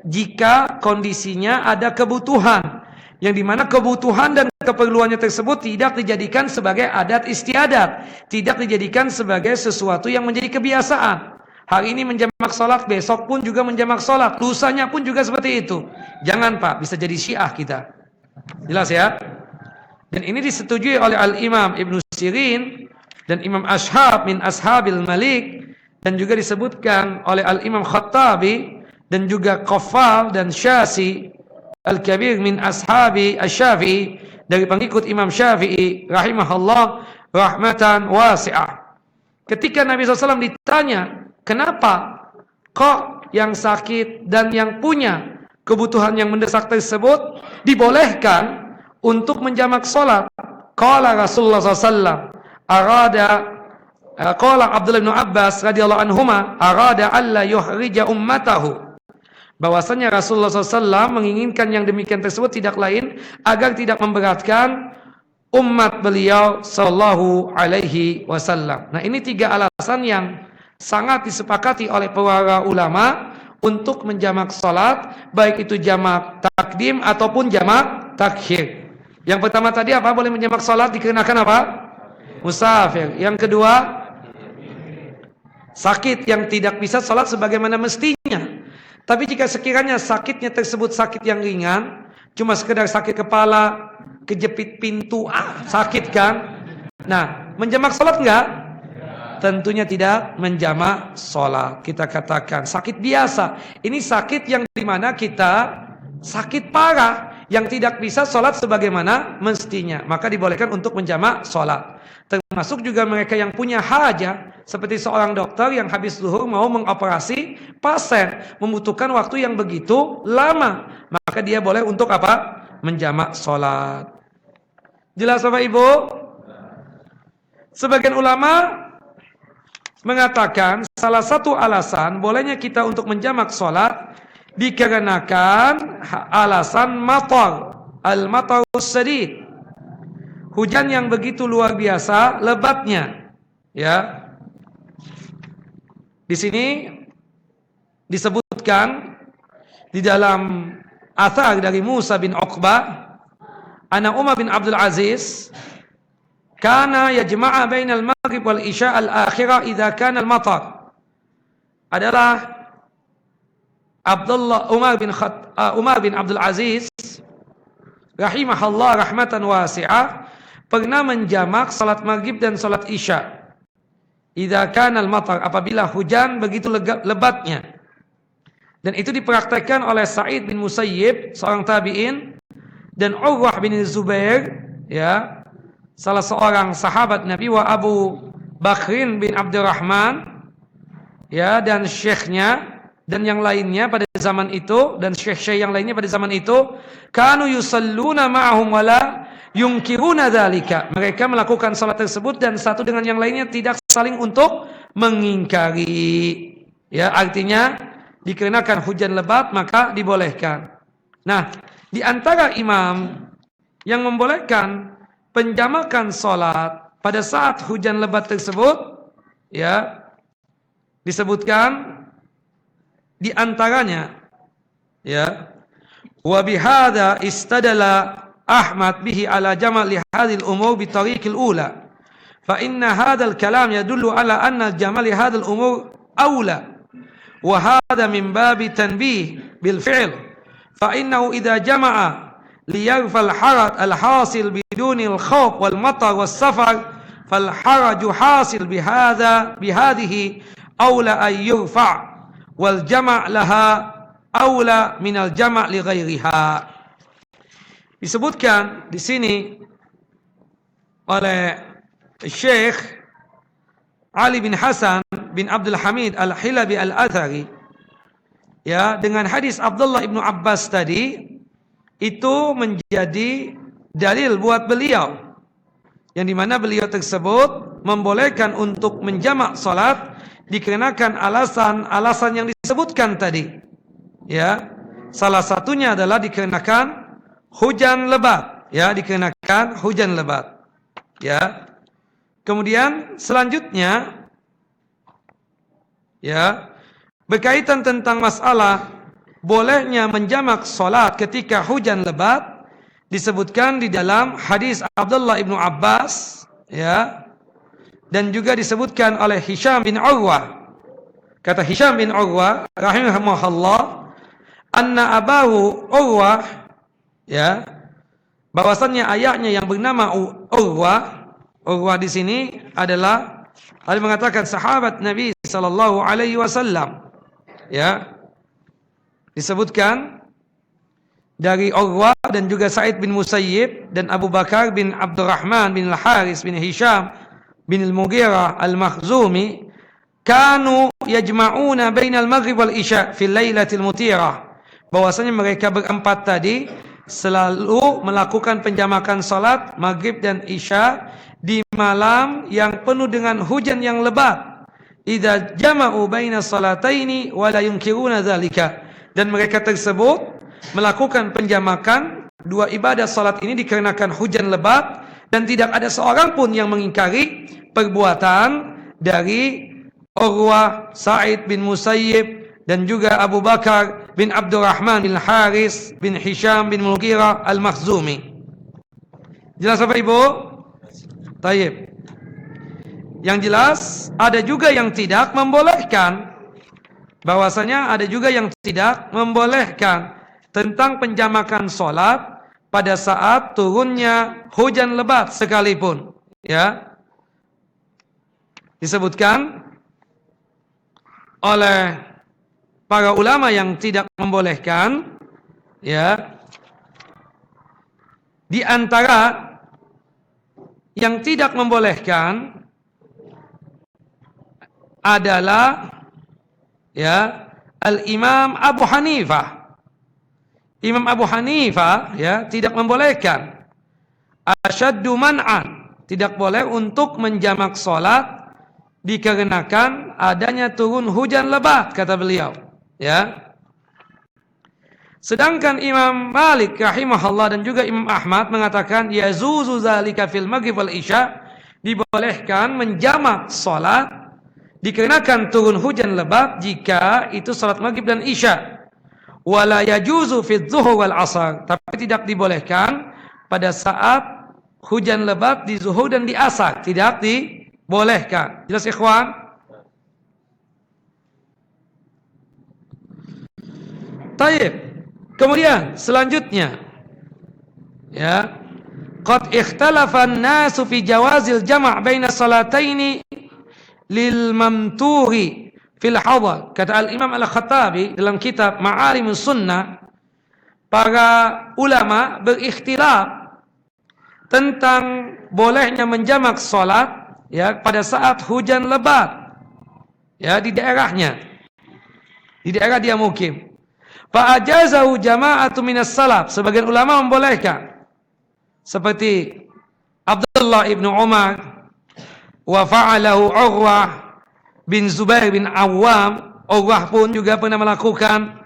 jika kondisinya ada kebutuhan, yang dimana kebutuhan dan keperluannya tersebut tidak dijadikan sebagai adat istiadat, tidak dijadikan sebagai sesuatu yang menjadi kebiasaan. Hari ini menjamak sholat, besok pun juga menjamak sholat, lusanya pun juga seperti itu. Jangan Pak, bisa jadi Syiah kita. Jelas ya? Dan ini disetujui oleh Al-Imam Ibnu Sirin dan Imam Ashab min Ashabil Malik, dan juga disebutkan oleh Al-Imam Khattabi dan juga Qaffal dan Syasi Al-Kabir min Ashabi Asy-Syafi'i, dari pengikut Imam Syafi'i rahimahullah rahmatan wasi'ah. Ketika Nabi SAW ditanya, kenapa kok yang sakit dan yang punya kebutuhan yang mendesak tersebut dibolehkan untuk menjamak sholat? Qala Rasulullah SAW, qala Abdullah bin Abbas radhiyallahu anhuma, arada alla yuhrija ummatahu. Bahwasanya Rasulullah SAW menginginkan yang demikian tersebut tidak lain agar tidak memberatkan umat beliau sallallahu alaihi wasallam. Nah, ini 3 alasan yang sangat disepakati oleh para ulama untuk menjamak salat, baik itu jamak takdim ataupun jamak takhir. Yang pertama tadi apa? Boleh menjamak salat dikarenakan apa? Musafir. Yang kedua, sakit yang tidak bisa salat sebagaimana mestinya. Tapi jika sekiranya sakitnya tersebut sakit yang ringan, cuma sekedar sakit kepala, kejepit pintu, sakit kan? Nah, menjamak salat enggak? Tentunya tidak menjamak salat. Kita katakan sakit biasa. Ini sakit yang dimana kita sakit parah, yang tidak bisa salat sebagaimana mestinya. Maka dibolehkan untuk menjamak salat. Termasuk juga mereka yang punya hajat, seperti seorang dokter yang habis zuhur mau mengoperasi pasien, membutuhkan waktu yang begitu lama, maka dia boleh untuk apa? Menjamak salat. Jelas Bapak Ibu? Sebagian ulama mengatakan salah satu alasan bolehnya kita untuk menjamak salat dikarenakan alasan matar, al-matarus sadid. Hujan yang begitu luar biasa lebatnya, ya. Di sini disebutkan di dalam athar dari Musa bin Uqbah, anna Umar bin Abdul Aziz kana yajma'a bainal maghrib wal isya al-akhirah idza kana al-matar. Adalah Umar bin Abdul Aziz rahimahullah rahmatan wasi'ah pernah menjamak salat maghrib dan salat isya idza kana al-matar, apabila hujan begitu lebatnya. Dan itu dipraktekkan oleh Sa'id bin Musayyib, seorang tabi'in, dan Urwah bin Zubair, ya, salah seorang sahabat Nabi, wa Abu Bakrin bin Abdurrahman, ya, dan syekhnya dan yang lainnya pada zaman itu, dan syekh-syekh yang lainnya pada zaman itu, kanu yusalluna ma'ahum wala yungkiruna dzalika. Mereka melakukan salat tersebut dan satu dengan yang lainnya tidak saling untuk mengingkari. Ya, artinya dikarenakan hujan lebat maka dibolehkan. Nah, di antara imam yang membolehkan penjamakan salat pada saat hujan lebat tersebut, ya, disebutkan di antaranya, ya, wa bihadza istadala Ahmad bihi ala jama' li hadhil umur bi tariqil ula, fa inna hadzal kalam yadullu ala anna jama' li hadzal umur aula, wa hadza min babi tanbih bil fi'l, fa innahu idza jama'a li yarfa al haraj al hasil biduni al khawf wal matar was safar fal haraju hasil bi hadhihi aula ay yurfa' wal jama' laha aula minal jama' li ghairiha. Disebutkan di sini oleh Syekh Ali bin Hasan bin Abdul Hamid Al-Hilabi Al-Athari, ya, dengan hadis Abdullah ibnu Abbas tadi, itu menjadi dalil buat beliau, yang dimana beliau tersebut membolehkan untuk menjamak salat dikarenakan alasan-alasan yang disebutkan tadi, ya. Salah satunya adalah dikarenakan hujan lebat, ya, dikarenakan hujan lebat, ya. Kemudian selanjutnya, ya, berkaitan tentang masalah bolehnya menjamak salat ketika hujan lebat, disebutkan di dalam hadis Abdullah ibnu Abbas, ya, dan juga disebutkan oleh Hisham bin Urwah. Kata Hisham bin Urwah rahimahullah, anna abahu Urwah, ya, bahwasannya ayahnya yang bernama Urwah di sini adalah mengatakan sahabat Nabi sallallahu alaihi wasallam, ya. Disebutkan dari Urwah dan juga Sa'id bin Musayyib dan Abu Bakar bin Abdurrahman bin Al-Haris bin Hisham bin Al-Mughirah Al-Makhzumi kanu yajma'una bainal maghrib wal isya fil lailatil mutirah, bahwasanya mereka berempat tadi selalu melakukan penjamakan salat maghrib dan isya di malam yang penuh dengan hujan yang lebat. Idza jama'u baina salataini wa la yunkiruna dzalika, dan mereka tersebut melakukan penjamakan dua ibadah salat ini dikarenakan hujan lebat, dan tidak ada seorang pun yang mengingkari perbuatan dari Urwah, Sa'id bin Musayyib dan juga Abu Bakar bin Abdurrahman bin Haris bin Hisham bin Mughirah Al-Makhzumi. Jelas apa Ibu? Tayyib. Yang jelas ada juga yang tidak membolehkan, bahwasanya ada juga yang tidak membolehkan tentang penjamakan salat pada saat turunnya hujan lebat sekalipun, ya. Disebutkan oleh para ulama yang tidak membolehkan, ya, di antara yang tidak membolehkan adalah, ya, Al-Imam Abu Hanifah. Imam Abu Hanifah, ya, tidak membolehkan. Asyaddu man'an, tidak boleh untuk menjamak salat dikarenakan adanya turun hujan lebat, kata beliau, ya. Sedangkan Imam Malik rahimahullah dan juga Imam Ahmad mengatakan yazuzu zalika fil maghrib wal isya, dibolehkan menjamak salat dikarenakan turun hujan lebat jika itu salat maghrib dan isya. Wala yajuzu fi dzuhur wal asar, tapi tidak dibolehkan pada saat hujan lebat di zuhur dan di asar, tidak dibolehkan. Jelas ikhwan? Taib. Kemudian selanjutnya, ya, qad ikhtalafa an-nasu fi jawazil jama' baina salataini lil mamturi fil hadar. Kata Al-Imam Al-Khattabi dalam kitab Ma'alimus Sunnah, para ulama berikhtilaf tentang bolehnya menjamak salat, ya, pada saat hujan lebat, ya, di daerahnya, di daerah dia mukim. Fa ajazahu jama'atu minas salaf, sebagian ulama membolehkan, seperti Abdullah ibnu Umar, wa fa'alahu Urwah bin Zubair bin Awam, Urwah pun juga pernah melakukan.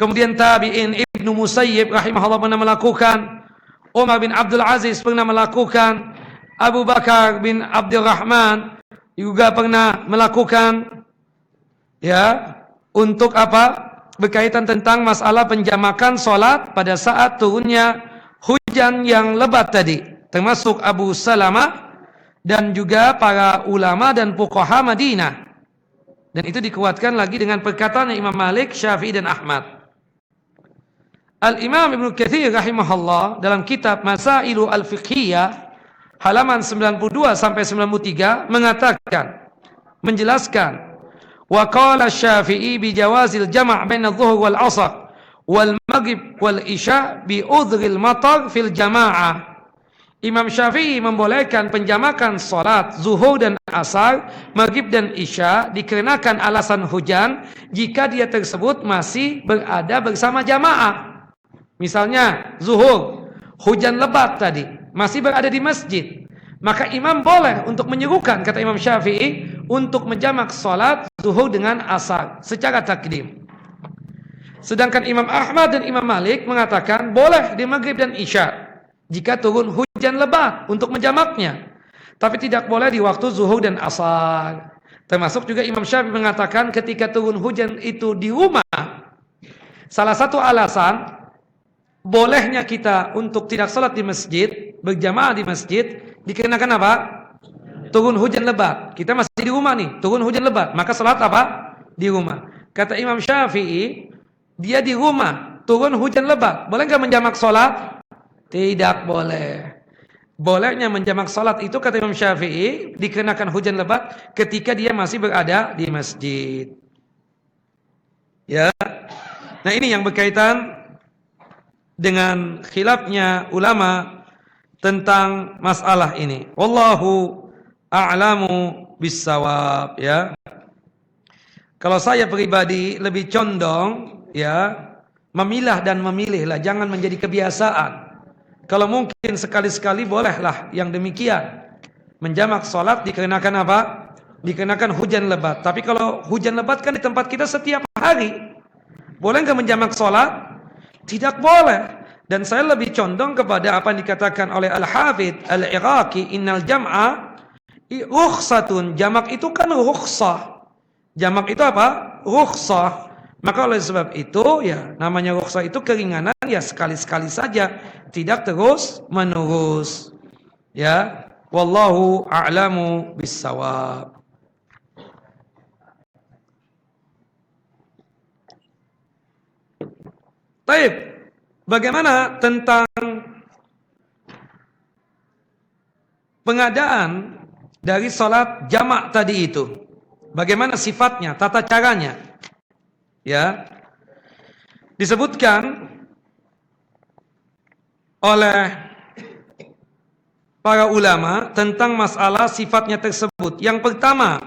Kemudian tabi'in Ibnu Musayyib rahimahullah pernah melakukan, Umar bin Abdul Aziz pernah melakukan, Abu Bakar bin Abdurrahman juga pernah melakukan, ya, untuk apa? Berkaitan tentang masalah penjamakan salat pada saat turunnya hujan yang lebat tadi, termasuk Abu Salamah dan juga para ulama dan fuqaha Madinah. Dan itu dikuatkan lagi dengan perkataan Imam Malik, Syafi'i dan Ahmad. Al-Imam Ibnu Katsir rahimahullah dalam kitab Masailu al-Fiqhiyah halaman 92 sampai 93 mengatakan, menjelaskan, wa qala Syafi'i bi jawazil jama' baina adh-dhuhr wal 'ashr wal maghrib wal isya bi udhril matar fil jama'ah. Imam Syafi'i membolehkan penjamakan salat zuhur dan asar, maghrib dan isya dikarenakan alasan hujan jika dia tersebut masih berada bersama jamaah. Misalnya zuhur, hujan lebat tadi, masih berada di masjid, maka imam boleh untuk menyuruhkan, kata Imam Syafi'i, untuk menjamak salat zuhur dengan asar secara takdim. Sedangkan Imam Ahmad dan Imam Malik mengatakan boleh di maghrib dan isya jika turun hujan lebat untuk menjamaknya, tapi tidak boleh di waktu zuhur dan asar. Termasuk juga Imam Syafi'i mengatakan ketika turun hujan itu di rumah, salah satu alasan bolehnya kita untuk tidak salat di masjid, berjamaah di masjid, dikarenakan apa? Turun hujan lebat. Kita masih di rumah nih, turun hujan lebat, maka salat apa? Di rumah. Kata Imam Syafi'i, dia di rumah, turun hujan lebat, boleh enggak menjamak salat? Tidak boleh. Bolehnya menjamak salat itu kata Imam Syafi'i dikarenakan hujan lebat ketika dia masih berada di masjid. Ya. Nah, ini yang berkaitan dengan khilafnya ulama tentang masalah ini. Wallahu a'lamu bissawab, ya. Kalau saya pribadi lebih condong ya memilah dan memilihlah, jangan menjadi kebiasaan. Kalau mungkin sekali-sekali bolehlah yang demikian. Menjamak salat dikarenakan apa? Dikarenakan hujan lebat. Tapi kalau hujan lebat kan di tempat kita setiap hari. Boleh enggak menjamak salat? Tidak boleh. Dan saya lebih condong kepada apa yang dikatakan oleh Al-Hafidz Al-Iraqi, innal jam'a rukhsatun. Jamak itu kan rukhsah. Jamak itu apa? Rukhsah. Maka oleh sebab itu ya namanya rukhsah itu keringanan, ya sekali-sekali saja, tidak terus menerus. Ya, wallahu a'lamu bissawab. Baik, bagaimana tentang pengadaan dari salat jamak tadi itu? Bagaimana sifatnya, tata caranya? Ya, disebutkan oleh para ulama tentang masalah sifatnya tersebut. Yang pertama,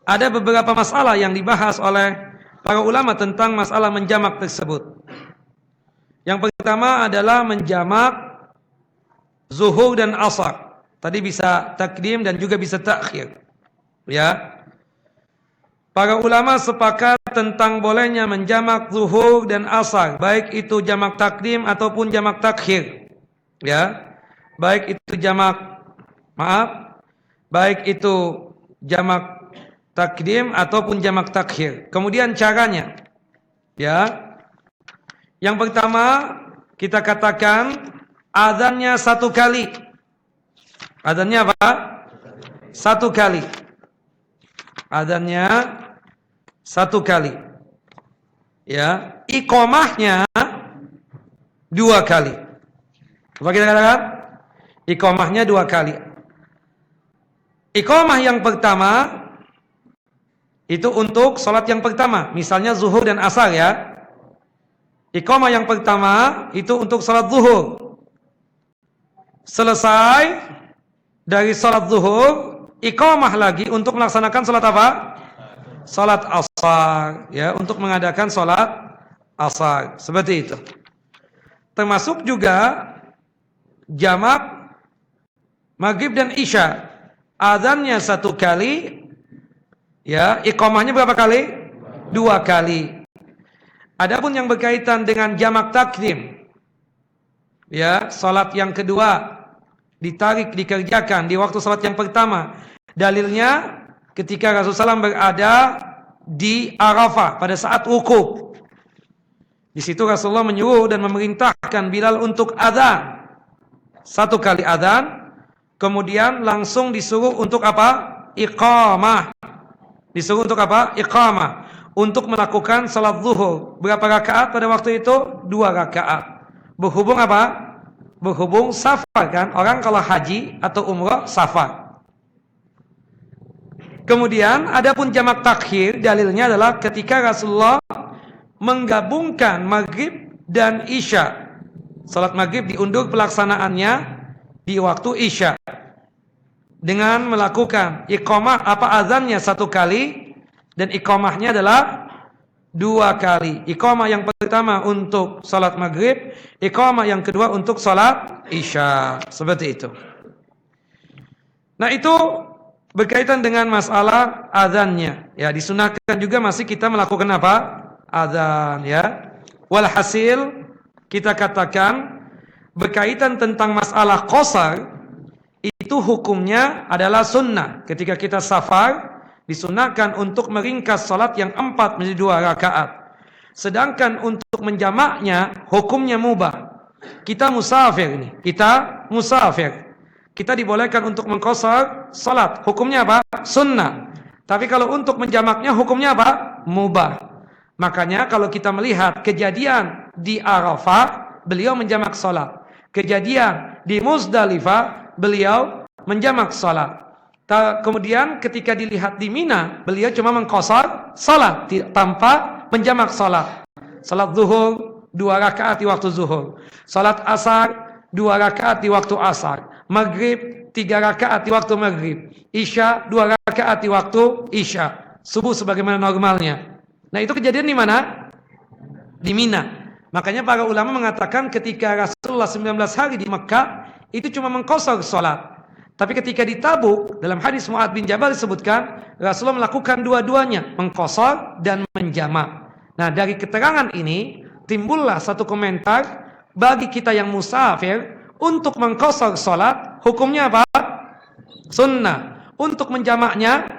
ada beberapa masalah yang dibahas oleh para ulama tentang masalah menjamak tersebut. Yang pertama adalah menjamak zuhur dan asar. Tadi bisa takdim dan juga bisa takhir. Ya. Para ulama sepakat tentang bolehnya menjamak zuhur dan asar, baik itu jamak takdim ataupun jamak takhir. Ya. Baik itu baik itu jamak takdim ataupun jamak takhir. Kemudian caranya. Ya. Yang pertama kita katakan azannya satu kali. Azannya apa? Satu kali. Azannya satu kali. Ya, iqamahnya dua kali. Apa kita katakan? Iqamahnya dua kali. Iqamah yang pertama itu untuk salat yang pertama, misalnya zuhur dan asar ya. Iqamah yang pertama itu untuk salat zuhur. Selesai dari salat zuhur, iqamah lagi untuk melaksanakan salat apa? Salat asar, ya, untuk mengadakan salat asar. Seperti itu. Termasuk juga jamak maghrib dan isya. Azannya satu kali, ya, iqamahnya berapa kali? Dua kali. Adapun yang berkaitan dengan jamak takdim, ya, salat yang kedua ditarik, dikerjakan di waktu salat yang pertama. Dalilnya ketika Rasulullah SAW berada di Arafah pada saat wukuf. Di situ Rasulullah menyuruh dan memerintahkan Bilal untuk adzan. Satu kali adzan, kemudian langsung disuruh untuk apa? Iqamah. Disuruh untuk apa? Iqamah. Untuk melakukan salat zuhur. Berapa rakaat pada waktu itu? 2 rakaat. Berhubung apa? Berhubung safar kan? Orang kalau haji atau umrah safar. Kemudian adapun jamak takhir, dalilnya adalah ketika Rasulullah menggabungkan maghrib dan isya. Salat maghrib diundur pelaksanaannya di waktu isya dengan melakukan iqamah azannya satu kali dan iqamahnya adalah 2 kali. Iqamah yang pertama untuk salat maghrib, iqamah yang kedua untuk salat isya. Seperti itu. Nah, itu berkaitan dengan masalah azannya. Ya, disunahkan juga masih kita melakukan apa? Azan, ya. Walhasil kita katakan berkaitan tentang masalah qasar itu hukumnya adalah sunnah. Ketika kita safar disunahkan untuk meringkas salat yang 4 menjadi 2 rakaat. Sedangkan untuk menjamaknya hukumnya mubah. Kita musafir ini, kita musafir. Kita dibolehkan untuk mengqashar salat. Hukumnya apa? Sunnah. Tapi kalau untuk menjamaknya hukumnya apa? Mubah. Makanya kalau kita melihat kejadian di Arafah, beliau menjamak salat. Kejadian di Muzdalifah, beliau menjamak salat. Kemudian ketika dilihat di Mina, beliau cuma mengqashar salat tanpa menjamak salat. Salat zuhur 2 rakaat di waktu zuhur. Salat asar 2 rakaat di waktu asar. Maghrib 3 rakaat di waktu maghrib. Isya 2 rakaat di waktu isya. Subuh sebagaimana normalnya. Nah, itu kejadian di mana? Di Mina. Makanya para ulama mengatakan ketika Rasulullah 19 hari di Mekah itu cuma mengqashar salat. Tapi ketika di Tabuk, dalam hadis Mu'adz bin Jabal disebutkan Rasulullah melakukan dua-duanya, mengqashar dan menjamak. Nah, dari keterangan ini timbullah satu komentar bagi kita yang musafir. Untuk mengqashar salat hukumnya apa? Sunnah. Untuk menjamaknya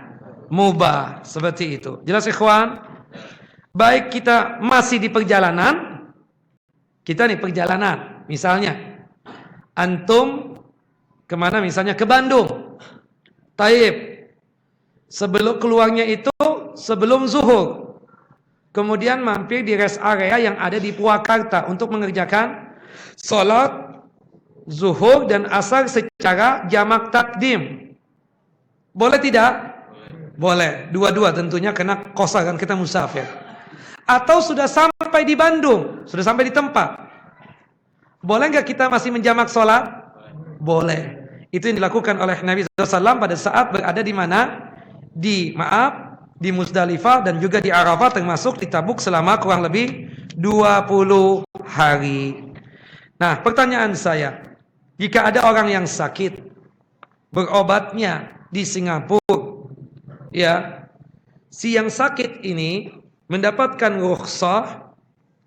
mubah. Seperti itu. Jelas ikhwan? Baik kita masih di perjalanan. Kita nih perjalanan. Misalnya antum kemana? Misalnya ke Bandung. Taib. Sebelum keluarnya itu sebelum zuhur. Kemudian mampir di rest area yang ada di Purwakarta untuk mengerjakan salat zuhur dan asar secara jamak takdim. Boleh tidak? Boleh. Dua-dua tentunya karena qashar kan kita musafir. Atau sudah sampai di Bandung, sudah sampai di tempat. Boleh enggak kita masih menjamak salat? Boleh. Itu yang dilakukan oleh Nabi SAW pada saat berada di mana? Di Muzdalifah dan juga di Arafah, termasuk di Tabuk selama kurang lebih 20 hari. Nah, pertanyaan saya, jika ada orang yang sakit, berobatnya di Singapura, ya, si yang sakit ini mendapatkan rukhsah,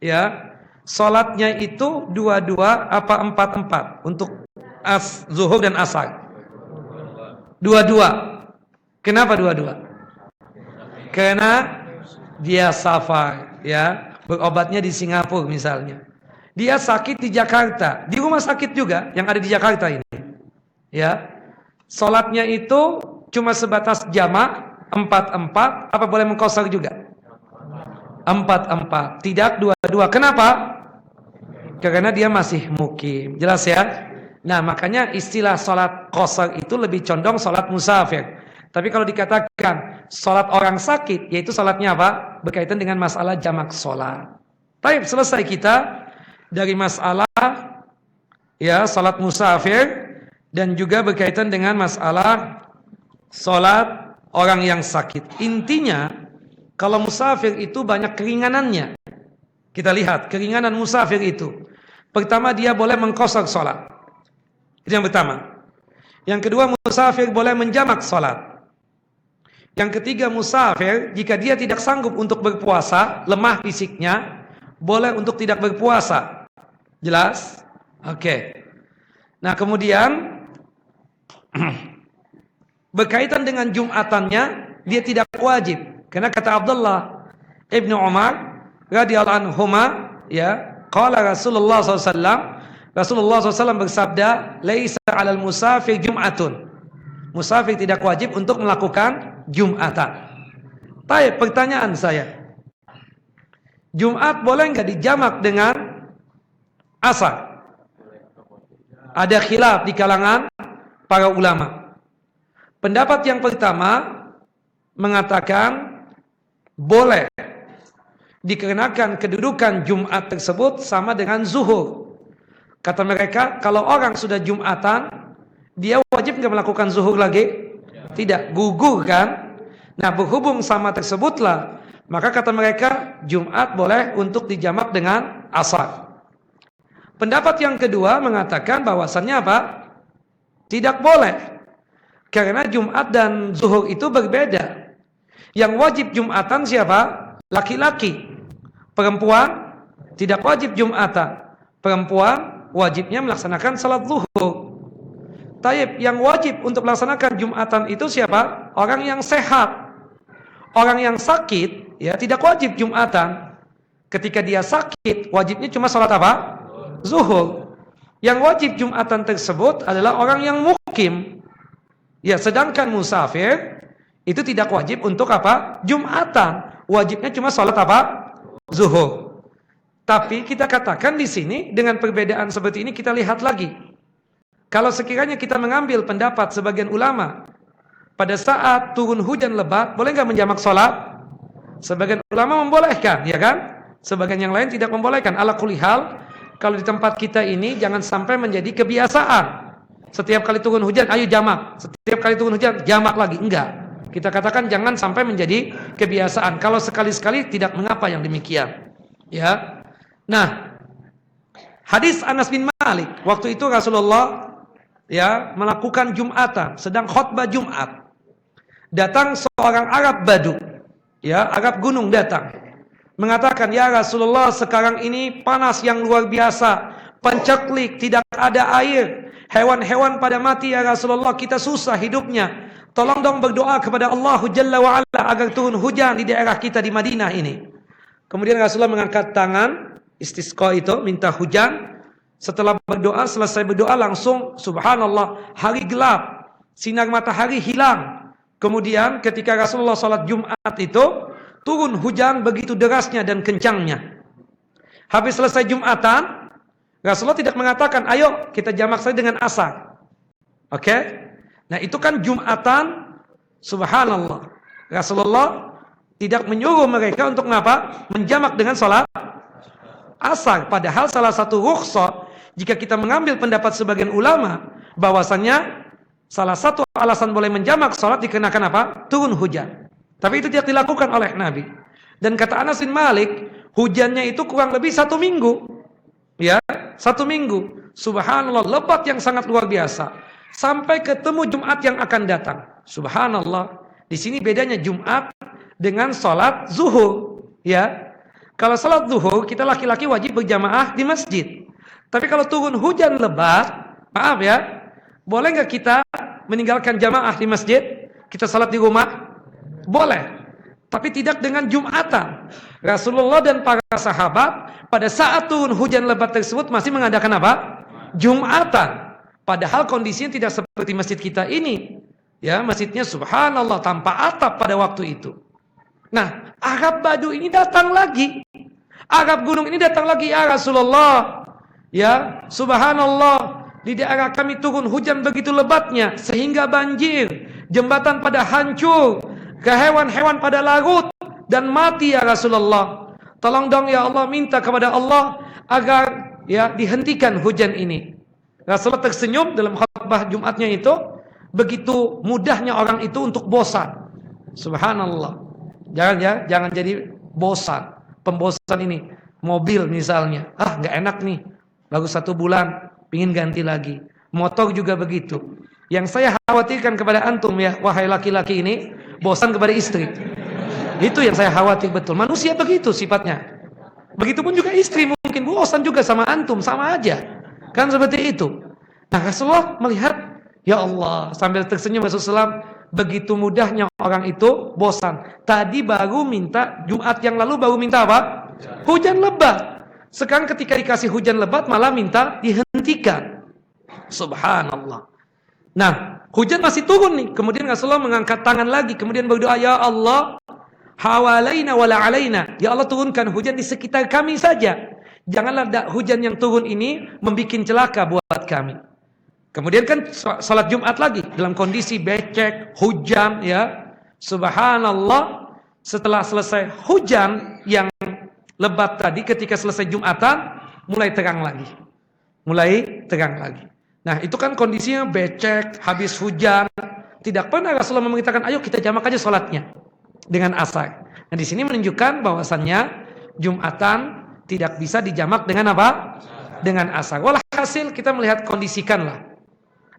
ya, salatnya itu 2-2 apa 4-4 untuk zuhur dan asar? 2-2. Kenapa 2-2? Karena dia safar, ya, berobatnya di Singapura misalnya. Dia sakit di Jakarta, di rumah sakit juga yang ada di Jakarta ini. Ya. Salatnya itu cuma sebatas jamak 4-4, apa boleh mengqashar juga? 4-4, tidak 2-2. Kenapa? Karena dia masih mukim. Jelas ya? Nah, makanya istilah salat qashar itu lebih condong salat musafir. Tapi kalau dikatakan salat orang sakit, yaitu salatnya apa? Berkaitan dengan masalah jamak salat. Baik, selesai kita dari masalah ya salat musafir dan juga berkaitan dengan masalah salat orang yang sakit. Intinya kalau musafir itu banyak keringanannya. Kita lihat keringanan musafir itu. Pertama, dia boleh mengqashar salat. Itu yang pertama. Yang kedua, musafir boleh menjamak salat. Yang ketiga, musafir jika dia tidak sanggup untuk berpuasa, lemah fisiknya, boleh untuk tidak berpuasa. Jelas? Oke. Nah, kemudian berkaitan dengan Jumatannya, dia tidak wajib. Karena kata Abdullah Ibnu Umar radhiyallahu anhuma, ya, qala Rasulullah SAW, Rasulullah SAW bersabda, "Laisa 'alal musafir Jum'atun." Musafir tidak wajib untuk melakukan Jumatan. Baik, pertanyaan saya, Jumat boleh enggak dijamak dengan asar? Ada khilaf di kalangan para ulama. Pendapat yang pertama mengatakan boleh, dikarenakan kedudukan Jumat tersebut sama dengan zuhur. Kata mereka, kalau orang sudah Jumatan, dia wajib enggak melakukan zuhur lagi? Tidak, gugur kan? Nah, berhubung sama tersebutlah, maka kata mereka Jumat boleh untuk dijamak dengan asar. Pendapat yang kedua mengatakan bahwasannya apa? Tidak boleh. Karena Jumat dan zuhur itu berbeda. Yang wajib Jumatan siapa? Laki-laki. Perempuan tidak wajib Jumatan. Perempuan wajibnya melaksanakan salat zuhur. Taib, yang wajib untuk melaksanakan Jumatan itu siapa? Orang yang sehat. Orang yang sakit ya tidak wajib Jumatan. Ketika dia sakit, wajibnya cuma sholat apa? Zuhur. Yang wajib Jumatan tersebut adalah orang yang mukim. Ya, sedangkan musafir itu tidak wajib untuk apa? Jumatan. Wajibnya cuma sholat apa? Zuhur. Tapi kita katakan di sini dengan perbedaan seperti ini kita lihat lagi. Kalau sekiranya kita mengambil pendapat sebagian ulama pada saat turun hujan lebat, boleh nggak menjamak sholat? Sebagian ulama membolehkan, ya kan? Sebagian yang lain tidak membolehkan. Ala kulli hal, kalau di tempat kita ini jangan sampai menjadi kebiasaan. Setiap kali turun hujan, ayo jamak. Setiap kali turun hujan, jamak lagi. Enggak. Kita katakan jangan sampai menjadi kebiasaan. Kalau sekali-sekali tidak mengapa yang demikian. Ya. Nah, hadis Anas bin Malik, waktu itu Rasulullah ya melakukan Jumatan, sedang khutbah Jumat. Datang seorang Arab Badu, ya, Arab gunung datang. Mengatakan, "Ya Rasulullah, sekarang ini panas yang luar biasa, penceklik, tidak ada air. Hewan-hewan pada mati ya Rasulullah, kita susah hidupnya. Tolong dong berdoa kepada Allah Jalla wa'ala agar turun hujan di daerah kita di Madinah ini." Kemudian Rasulullah mengangkat tangan, istisqa itu, minta hujan. Setelah berdoa, selesai berdoa langsung, subhanallah, hari gelap, sinar matahari hilang. Kemudian ketika Rasulullah salat Jumat itu, turun hujan begitu derasnya dan kencangnya. Habis selesai Jumatan, Rasulullah tidak mengatakan, ayo kita jamak saja dengan asar. Oke? Nah itu kan Jumatan, subhanallah. Rasulullah tidak menyuruh mereka untuk mengapa? Menjamak dengan salat asar. Padahal salah satu rukhsah, jika kita mengambil pendapat sebagian ulama, bahwasannya salah satu alasan boleh menjamak salat dikarenakan apa? Turun hujan. Tapi itu tidak dilakukan oleh Nabi. Dan kata Anas bin Malik, hujannya itu kurang lebih 1 minggu. Ya, 1 minggu. Subhanallah, lebat yang sangat luar biasa. Sampai ketemu Jumat yang akan datang. Subhanallah. Di sini bedanya Jumat dengan salat zuhur. Ya, kalau salat zuhur kita laki-laki wajib berjamaah di masjid. Tapi kalau turun hujan lebat, maaf ya, boleh nggak kita meninggalkan jamaah di masjid? Kita salat di rumah? Boleh. Tapi tidak dengan Jumatan. Rasulullah dan para sahabat pada saat turun hujan lebat tersebut masih mengadakan apa? Jumatan. Padahal kondisinya tidak seperti masjid kita ini. Ya, masjidnya subhanallah tanpa atap pada waktu itu. Nah, Arab Badu ini datang lagi. Arab gunung ini datang lagi, ya Rasulullah. Ya, subhanallah, di daerah kami turun hujan begitu lebatnya sehingga banjir, jembatan pada hancur, ke hewan-hewan pada larut dan mati ya Rasulullah. Tolong dong ya Allah, minta kepada Allah agar ya dihentikan hujan ini. Rasulullah tersenyum dalam khutbah Jumatnya itu. Begitu mudahnya orang itu untuk bosan. Subhanallah. Jangan jadi bosan. Pembosan ini, mobil misalnya, nggak enak nih, baru 1 bulan, pingin ganti lagi. Motor juga begitu. Yang saya khawatirkan kepada antum ya, wahai laki-laki ini, bosan kepada istri. Itu yang saya khawatir betul. Manusia begitu sifatnya. Begitupun juga istri mungkin bosan juga sama antum, sama aja. Kan seperti itu. Nah Rasulullah melihat, ya Allah, sambil tersenyum Rasulullah, begitu mudahnya orang itu bosan. Tadi baru minta, Jumat yang lalu baru minta apa? Hujan lebat. Sekarang ketika dikasih hujan lebat malah minta dihentikan. Subhanallah. Nah, hujan masih turun nih. Kemudian Rasulullah mengangkat tangan lagi. Kemudian berdoa, ya Allah, hawalaina wala alaina. Ya Allah, turunkan hujan di sekitar kami saja. Janganlah hujan yang turun ini membuat celaka buat kami. Kemudian kan salat Jumat lagi dalam kondisi becek, hujan ya. Subhanallah, setelah selesai hujan yang lebat tadi, ketika selesai Jumatan mulai terang lagi. Mulai terang lagi. Nah, itu kan kondisinya becek, habis hujan. Tidak pernah Rasulullah memerintahkan, ayo kita jamak aja salatnya dengan asar. Nah, di sini menunjukkan bahwasannya Jumatan tidak bisa dijamak dengan apa? Dengan asar. Walhasil kita melihat kondisikanlah.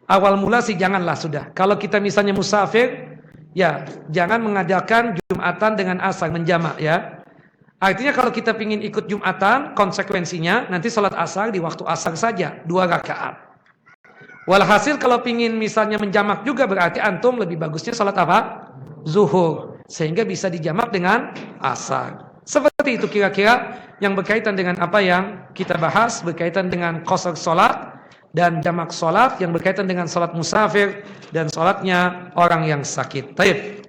Awal mula sih janganlah sudah. Kalau kita misalnya musafir, ya jangan mengadakan Jumatan dengan asar, menjamak ya. Artinya kalau kita ingin ikut Jumatan, konsekuensinya nanti salat asar di waktu asar saja, 2 rakaat. Walhasil kalau ingin misalnya menjamak juga berarti antum lebih bagusnya salat apa? Zuhur. Sehingga bisa dijamak dengan asar. Seperti Seperti itu kira-kira yang berkaitan dengan apa yang kita bahas, berkaitan dengan qasar salat dan jamak salat, yang berkaitan dengan salat musafir dan salatnya orang yang sakit. Baik.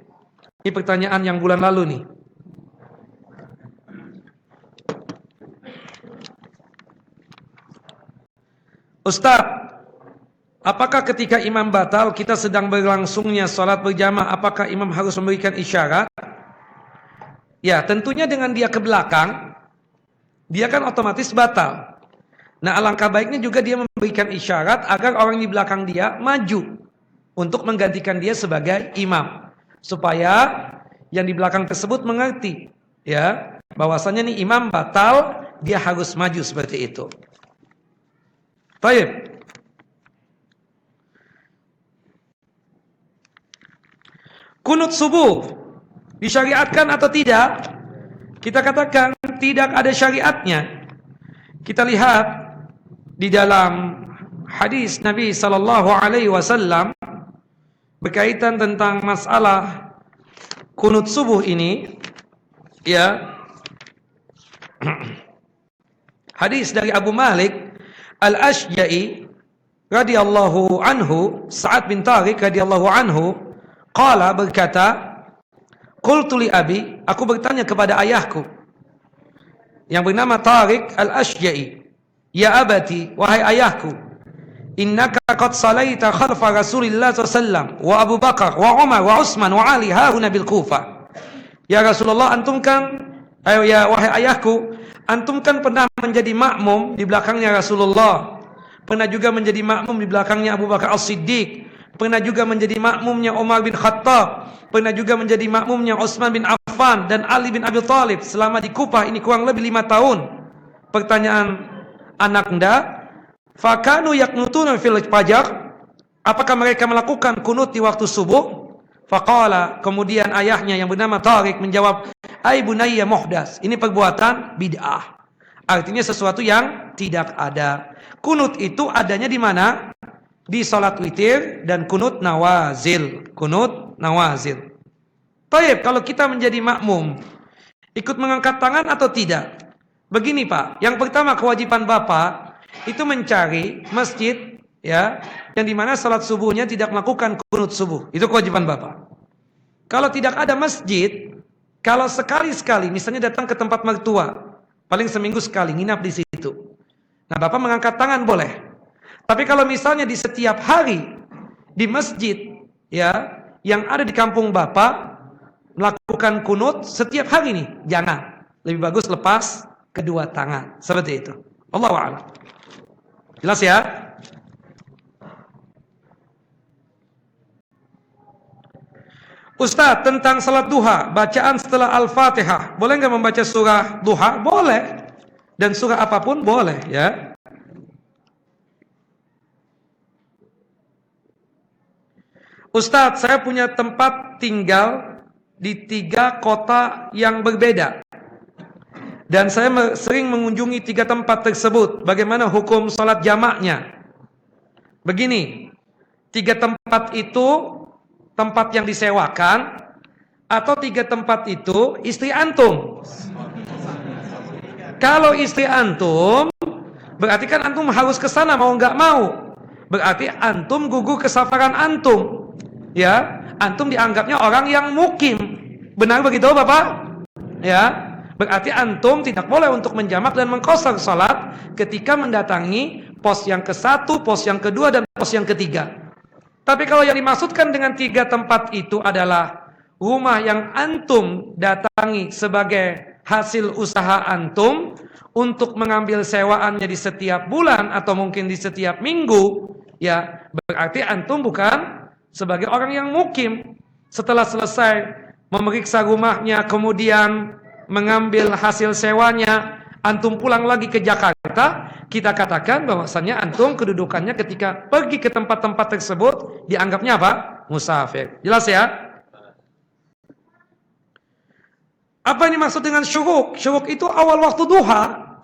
Ini pertanyaan yang bulan lalu nih. Ustaz, apakah ketika imam batal kita sedang berlangsungnya salat berjamaah, apakah imam harus memberikan isyarat? Ya, tentunya dengan dia ke belakang, dia kan otomatis batal. Nah, alangkah baiknya juga dia memberikan isyarat agar orang di belakang dia maju untuk menggantikan dia sebagai imam, supaya yang di belakang tersebut mengerti, ya, bahwasanya nih imam batal, dia harus maju seperti itu. Baik. Kunut subuh disyariatkan atau tidak? Kita katakan tidak ada syariatnya. Kita lihat di dalam hadis Nabi sallallahu alaihi wasallam berkaitan tentang masalah kunut subuh ini, ya. Hadis dari Abu Malik Al-Ashja'i radhiyallahu anhu, Sa'ad bin Tariq radhiyallahu anhu, qala, berkata, qultu li abi, aku bertanya kepada ayahku yang bernama Tariq Al-Ashja'i, ya abati, wahai ayahku, innaka qad salaita khalfa Rasulillah sallallahu wa Abu Bakar wa Umar wa Utsman wa Ali hauna bil Kufah. Ya Rasulullah, antum kan, ya wahai ayahku, antum kan pernah menjadi makmum di belakangnya Rasulullah, pernah juga menjadi makmum di belakangnya Abu Bakar As-Siddiq, pernah juga menjadi makmumnya Umar bin Khattab, pernah juga menjadi makmumnya Utsman bin Affan dan Ali bin Abi Thalib selama di Kufah ini kurang lebih 5 tahun. Pertanyaan anak Anda, fakanu yaqnutuna fil fajr, apakah mereka melakukan kunut di waktu subuh? Faqala, kemudian ayahnya yang bernama Tariq menjawab, ai bunayya muhdas, ini perbuatan bid'ah. Artinya sesuatu yang tidak ada. Kunut itu adanya di mana? Di salat witir dan kunut nawazil. Kunut nawazil. Baik, kalau kita menjadi makmum, ikut mengangkat tangan atau tidak? Begini Pak, yang pertama kewajiban Bapak itu mencari masjid, ya, yang dimana salat subuhnya tidak melakukan kunut subuh. Itu kewajiban Bapak. Kalau tidak ada masjid, kalau sekali-sekali misalnya datang ke tempat mertua, paling seminggu sekali nginap di situ, nah Bapak mengangkat tangan boleh. Tapi kalau misalnya di setiap hari di masjid, ya, yang ada di kampung Bapak melakukan kunut setiap hari nih, jangan. Lebih bagus lepas kedua tangan, seperti itu. Allahu a'lam. Jelas ya? Ustaz, tentang salat duha, bacaan setelah Al-Fatihah, boleh nggak membaca surah duha? Boleh. Dan surah apapun boleh, ya. Ustaz, saya punya tempat tinggal di 3 kota yang berbeda, dan saya sering mengunjungi 3 tempat tersebut. Bagaimana hukum salat jamaknya? Begini, 3 tempat itu tempat yang disewakan, atau 3 tempat itu istri antum? Kalau istri antum, berarti kan antum harus ke sana mau nggak mau. Berarti antum gugur kesafaran antum. Ya, antum dianggapnya orang yang mukim. Benar begitu Bapak? Ya, berarti antum tidak boleh untuk menjamak dan mengqashar salat ketika mendatangi pos yang ke-1, pos yang kedua, dan pos yang ketiga. Tapi kalau yang dimaksudkan dengan 3 tempat itu adalah rumah yang antum datangi sebagai hasil usaha antum untuk mengambil sewaannya di setiap bulan atau mungkin di setiap minggu, ya berarti antum bukan sebagai orang yang mukim. Setelah selesai memeriksa rumahnya, kemudian mengambil hasil sewanya, antum pulang lagi ke Jakarta, kita katakan bahwasannya antum kedudukannya ketika pergi ke tempat-tempat tersebut dianggapnya apa? Musafir. Jelas ya? Apa yang dimaksud dengan syuruk? Syuruk itu awal waktu duha.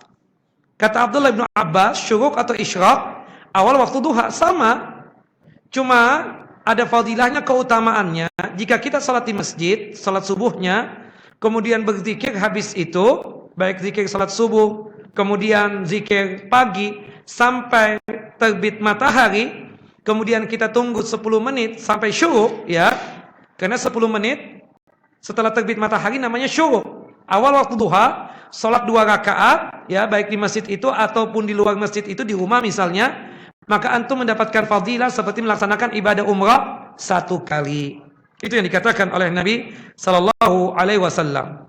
Kata Abdullah bin Abbas, syuruk atau isyraq awal waktu duha sama. Cuma ada fadilahnya, keutamaannya. Jika kita salat di masjid, salat subuhnya, kemudian berzikir habis itu, baik zikir salat subuh, kemudian zikir pagi sampai terbit matahari, kemudian kita tunggu 10 menit sampai syuruk, ya. Karena 10 menit setelah terbit matahari namanya syuruk. Awal waktu duha, salat 2 rakaat, ya, baik di masjid itu ataupun di luar masjid itu, di rumah misalnya, maka antum mendapatkan fadilah seperti melaksanakan ibadah umrah 1 kali. Itu yang dikatakan oleh Nabi sallallahu alaihi wasallam.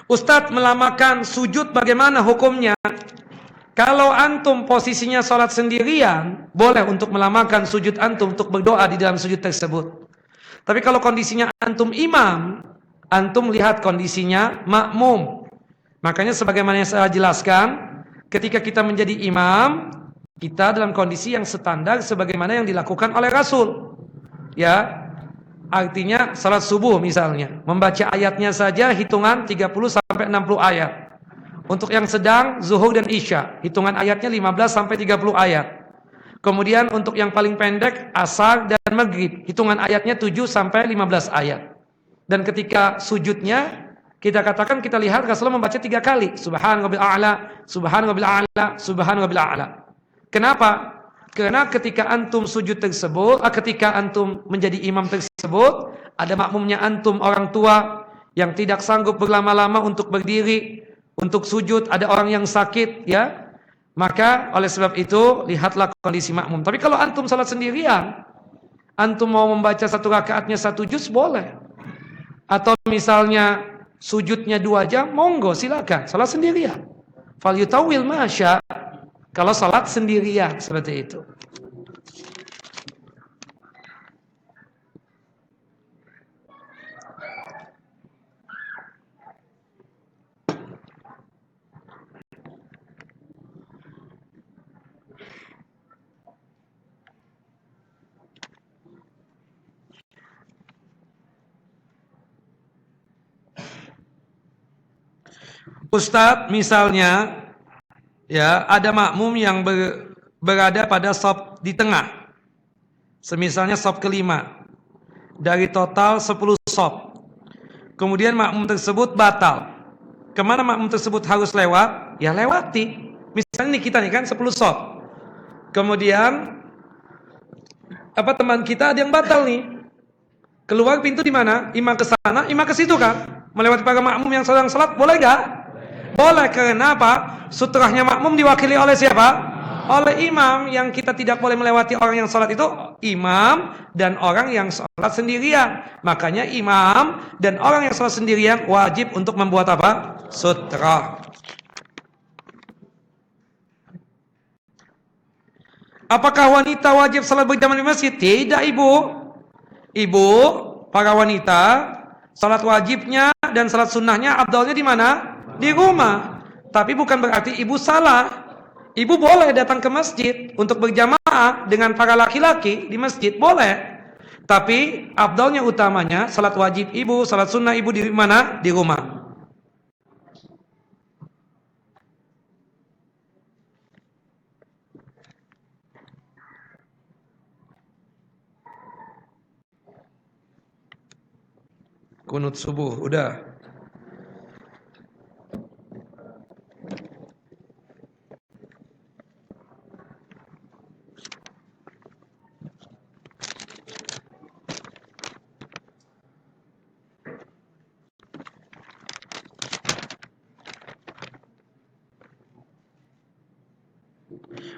Ustadz, melamakan sujud bagaimana hukumnya? Kalau antum posisinya sholat sendirian, boleh untuk melamakan sujud antum untuk berdoa di dalam sujud tersebut. Tapi kalau kondisinya antum imam, antum lihat kondisinya makmum. Makanya sebagaimana yang saya jelaskan, ketika kita menjadi imam, kita dalam kondisi yang standar sebagaimana yang dilakukan oleh Rasul. Ya, artinya salat subuh misalnya, membaca ayatnya saja hitungan 30 sampai 60 ayat. Untuk yang sedang zuhur dan isya, hitungan ayatnya 15 sampai 30 ayat. Kemudian untuk yang paling pendek asar dan maghrib, hitungan ayatnya 7 sampai 15 ayat. Dan ketika sujudnya kita katakan, kita lihat Rasulullah membaca 3 kali, Subhan rabbil a'la, Subhan rabbil a'la, Subhan rabbil a'la. Kenapa? Karena ketika antum sujud tersebut, ketika antum menjadi imam tersebut, ada makmumnya antum orang tua yang tidak sanggup berlama-lama untuk berdiri, untuk sujud, ada orang yang sakit, ya. Maka oleh sebab itu lihatlah kondisi makmum. Tapi kalau antum salat sendirian, antum mau membaca 1 rakaatnya 1 juz boleh. Atau misalnya sujudnya 2 jam, monggo silakan, salat sendirian. Fal yutawil masya. Kalau salat sendirian seperti itu. Ustadz, misalnya ya, ada makmum yang berada pada shaf di tengah. Semisalnya shaf kelima dari total 10 shaf. Kemudian makmum tersebut batal. Kemana makmum tersebut harus lewat? Ya lewati. Misalnya kita nih kan 10 shaf. Kemudian teman kita ada yang batal nih. Keluar pintu di mana? Imam ke sana, imam ke situ kan? Melewati para makmum yang sedang salat, boleh enggak? Boleh. Karena apa? Sutrahnya makmum diwakili oleh siapa? Oleh imam. Yang kita tidak boleh melewati orang yang sholat itu imam dan orang yang sholat sendirian. Makanya imam dan orang yang sholat sendirian wajib untuk membuat apa? Sutra. Apakah wanita wajib sholat berjamaah di masjid? Tidak, ibu. Ibu, para wanita, sholat wajibnya dan sholat sunnahnya afdalnya di mana? Di rumah. Tapi bukan berarti ibu salah. Ibu boleh datang ke masjid untuk berjamaah dengan para laki-laki di masjid, boleh. Tapi afdalnya utamanya salat wajib ibu, salat sunnah ibu di mana? Di rumah. Kunut subuh, udah.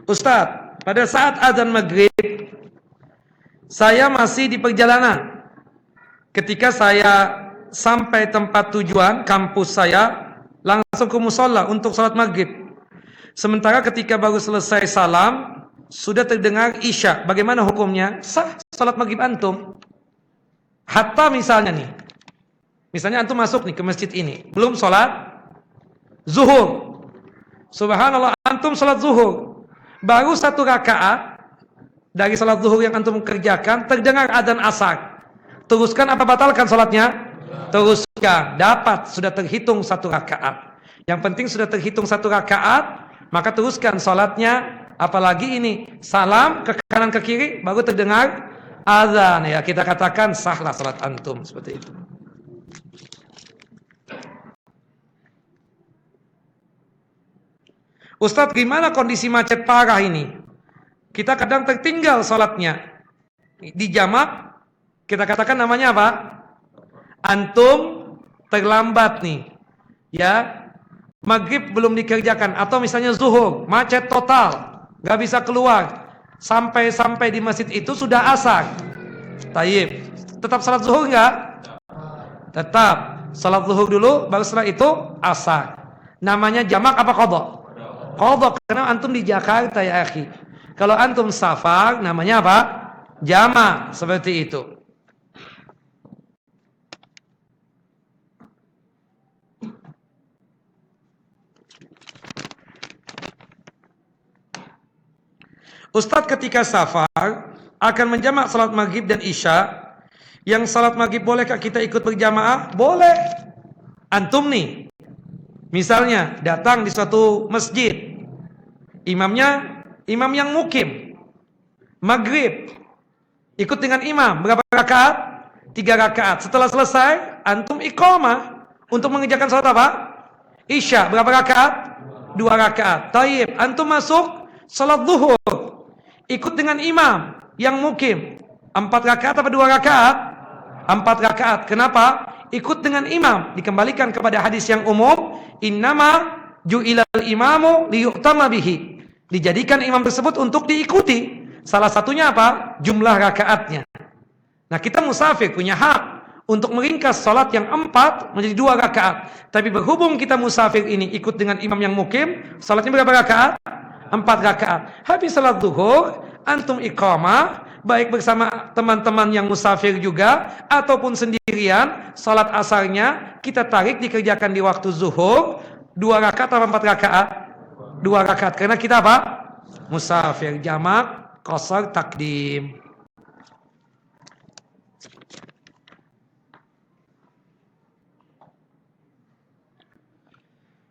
Ustadz, pada saat azan maghrib, saya masih di perjalanan. Ketika saya sampai tempat tujuan, kampus saya, langsung ke musola untuk sholat maghrib. Sementara ketika baru selesai salam, sudah terdengar isya. Bagaimana hukumnya? Sah sholat maghrib antum. Hatta misalnya nih, misalnya antum masuk nih ke masjid ini, belum sholat zuhur. Subhanallah, antum sholat zuhur. Baru 1 rakaat dari salat zuhur yang antum kerjakan, terdengar adzan asar. Teruskan apa batalkan salatnya? Teruskan. Dapat, sudah terhitung 1 rakaat. Yang penting sudah terhitung 1 rakaat, maka teruskan salatnya Apalagi ini salam ke kanan ke kiri baru terdengar azan, ya kita katakan sahlah salat antum seperti itu. Ustadz, gimana kondisi macet parah ini? Kita kadang tertinggal salatnya di jamak, kita katakan namanya apa? Antum terlambat nih, ya. Maghrib belum dikerjakan, atau misalnya zuhur macet total, nggak bisa keluar, sampai di masjid itu sudah asar. Tayyib, tetap salat zuhur nggak? Tetap salat zuhur dulu, baru setelah itu asar. Namanya jamak apa qadha? Qadha, karena antum di Jakarta ya akhi. Kalau antum safar namanya apa? Jamak, seperti itu. Ustadz, ketika safar akan menjamak salat maghrib dan isya. Yang salat maghrib bolehkah kita ikut berjamaah? Boleh. Antum nih, misalnya datang di suatu masjid, imamnya imam yang mukim, maghrib, ikut dengan imam berapa rakaat? 3 rakaat. Setelah selesai, antum iqamah untuk mengerjakan salat apa? Isya. Berapa rakaat? 2 rakaat. Taib, antum masuk salat zuhur, ikut dengan imam yang mukim, 4 rakaat apa 2 rakaat? 4 rakaat. Kenapa? Ikut dengan imam dikembalikan kepada hadis yang umum, innama ju'ilal imamu liyu'tama bihi. Dijadikan imam tersebut untuk diikuti. Salah satunya apa? Jumlah rakaatnya. Nah, kita musafir punya hak untuk meringkas salat yang 4 menjadi 2 rakaat. Tapi berhubung kita musafir ini ikut dengan imam yang mukim, salatnya berapa rakaat? 4 rakaat. Habis salat zuhur, antum iqamah, baik bersama teman-teman yang musafir juga ataupun sendirian. Salat asarnya kita tarik dikerjakan di waktu zuhur, 2 rakaat atau 4 rakaat? 2 rakaat. Karena kita apa? Musafir. Jamak, qasar, takdim.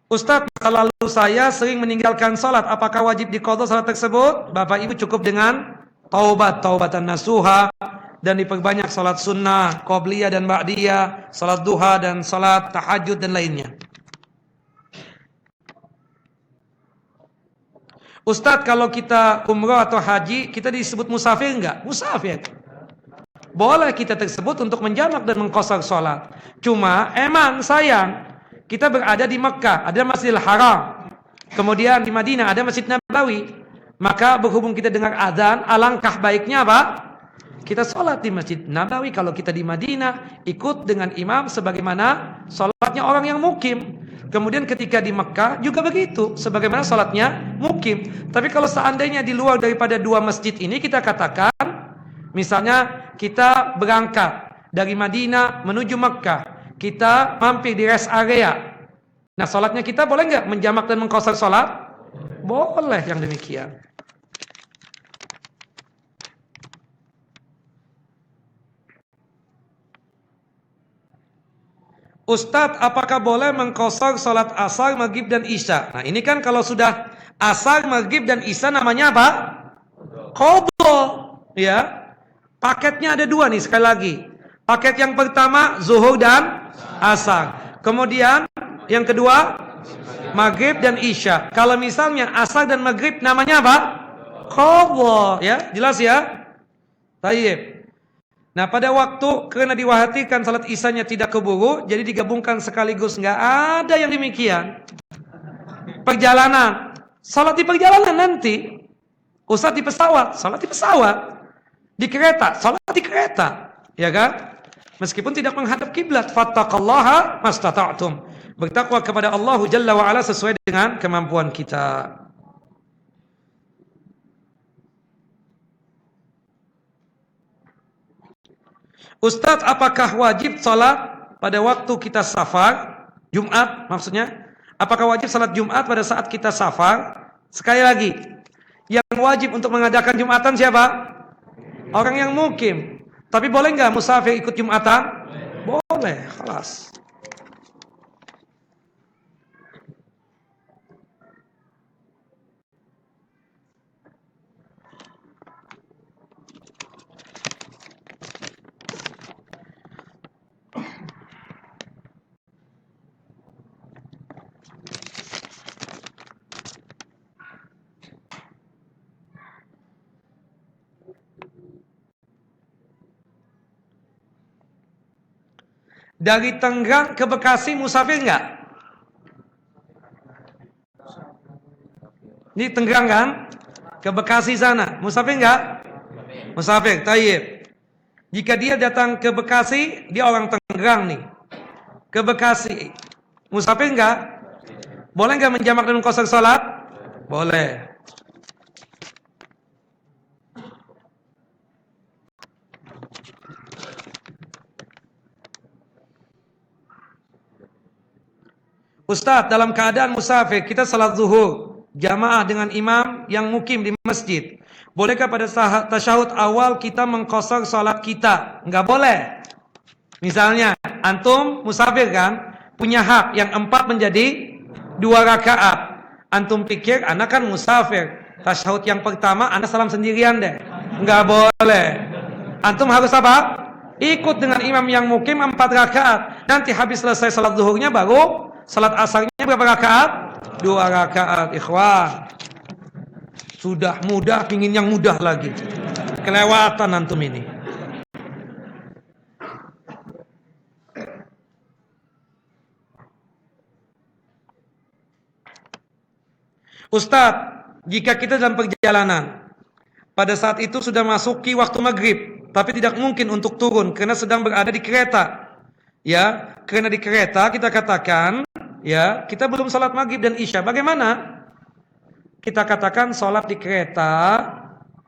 Ustadz, masa lalu saya sering meninggalkan sholat. Apakah wajib diqadha sholat tersebut? Bapak Ibu cukup dengan taubatan nasuha, dan diperbanyak sholat sunnah, qobliyah dan ba'diyah, sholat duha dan sholat tahajud dan lainnya. Ustadz, kalau kita umrah atau haji, kita disebut musafir enggak? Musafir. Boleh kita tersebut untuk menjamak dan mengqasar sholat. Cuma emang sayang, kita berada di Mekah, ada Masjidil Haram. Kemudian di Madinah ada Masjid Nabawi. Maka berhubung kita dengar azan, alangkah baiknya apa? Kita sholat di Masjid Nabawi. Kalau kita di Madinah, ikut dengan imam sebagaimana sholatnya orang yang mukim. Kemudian ketika di Mekah juga begitu, sebagaimana sholatnya mukim. Tapi kalau seandainya di luar daripada 2 masjid ini, kita katakan, misalnya kita berangkat dari Madinah menuju Mekah, kita mampir di rest area. Nah, sholatnya kita boleh nggak menjamak dan mengqasar sholat? Boleh yang demikian. Ustadz, apakah boleh mengqasar sholat asar, maghrib dan isya? Nah, ini kan kalau sudah asar, maghrib dan isya namanya apa? Qadha. Ya. Paketnya ada 2 nih sekali lagi. Paket yang pertama zuhur dan asar. Kemudian yang kedua maghrib dan isya. Kalau misalnya asar dan maghrib namanya apa? Qadha, ya, jelas ya? Tayyib. Nah, pada waktu karena diwakilkan salat isyanya tidak keburu, jadi digabungkan sekaligus. Enggak ada yang demikian. Perjalanan, salat di perjalanan nanti. Ustaz di pesawat, salat di pesawat. Di kereta, salat di kereta. Ya kan? Meskipun tidak menghadap kiblat, fattaqallaha mastata'tum. Bertakwa kepada Allah Jalla wa Ala sesuai dengan kemampuan kita. Ustadz, apakah wajib salat pada waktu kita safar? Jumat maksudnya. Apakah wajib salat Jumat pada saat kita safar? Sekali lagi, yang wajib untuk mengadakan Jumatan siapa? Orang yang mukim. Tapi boleh nggak musafir ikut Jumatan? Boleh, khalas. Dari Tangerang ke Bekasi musafir enggak? Ini Tangerang kan? Ke Bekasi sana, musafir enggak? Musafir, tayyib. Jika dia datang ke Bekasi, dia orang Tangerang nih. Ke Bekasi, musafir enggak? Boleh enggak menjamak dan qasar salat? Boleh. Ustaz, dalam keadaan musafir, kita salat zuhur jamaah dengan imam yang mukim di masjid. Bolehkah pada tasyahud awal kita mengqasar salat kita? Enggak boleh. Misalnya, antum musafir kan, punya hak yang 4 menjadi 2 rakaat. Antum pikir, anak kan musafir, tasyahud yang pertama, anak salam sendirian deh. Enggak boleh. Antum harus apa? Ikut dengan imam yang mukim 4 rakaat. Nanti habis selesai salat zuhurnya baru salat asarnya berapa rakaat? 2 rakaat, ikhwan. Sudah mudah, pingin yang mudah lagi. Kelewatan antum ini. Ustadz, jika kita dalam perjalanan, pada saat itu sudah masuki waktu maghrib, tapi tidak mungkin untuk turun karena sedang berada di kereta. Ya, karena di kereta kita katakan, ya, kita belum salat maghrib dan isya. Bagaimana? Kita katakan salat di kereta,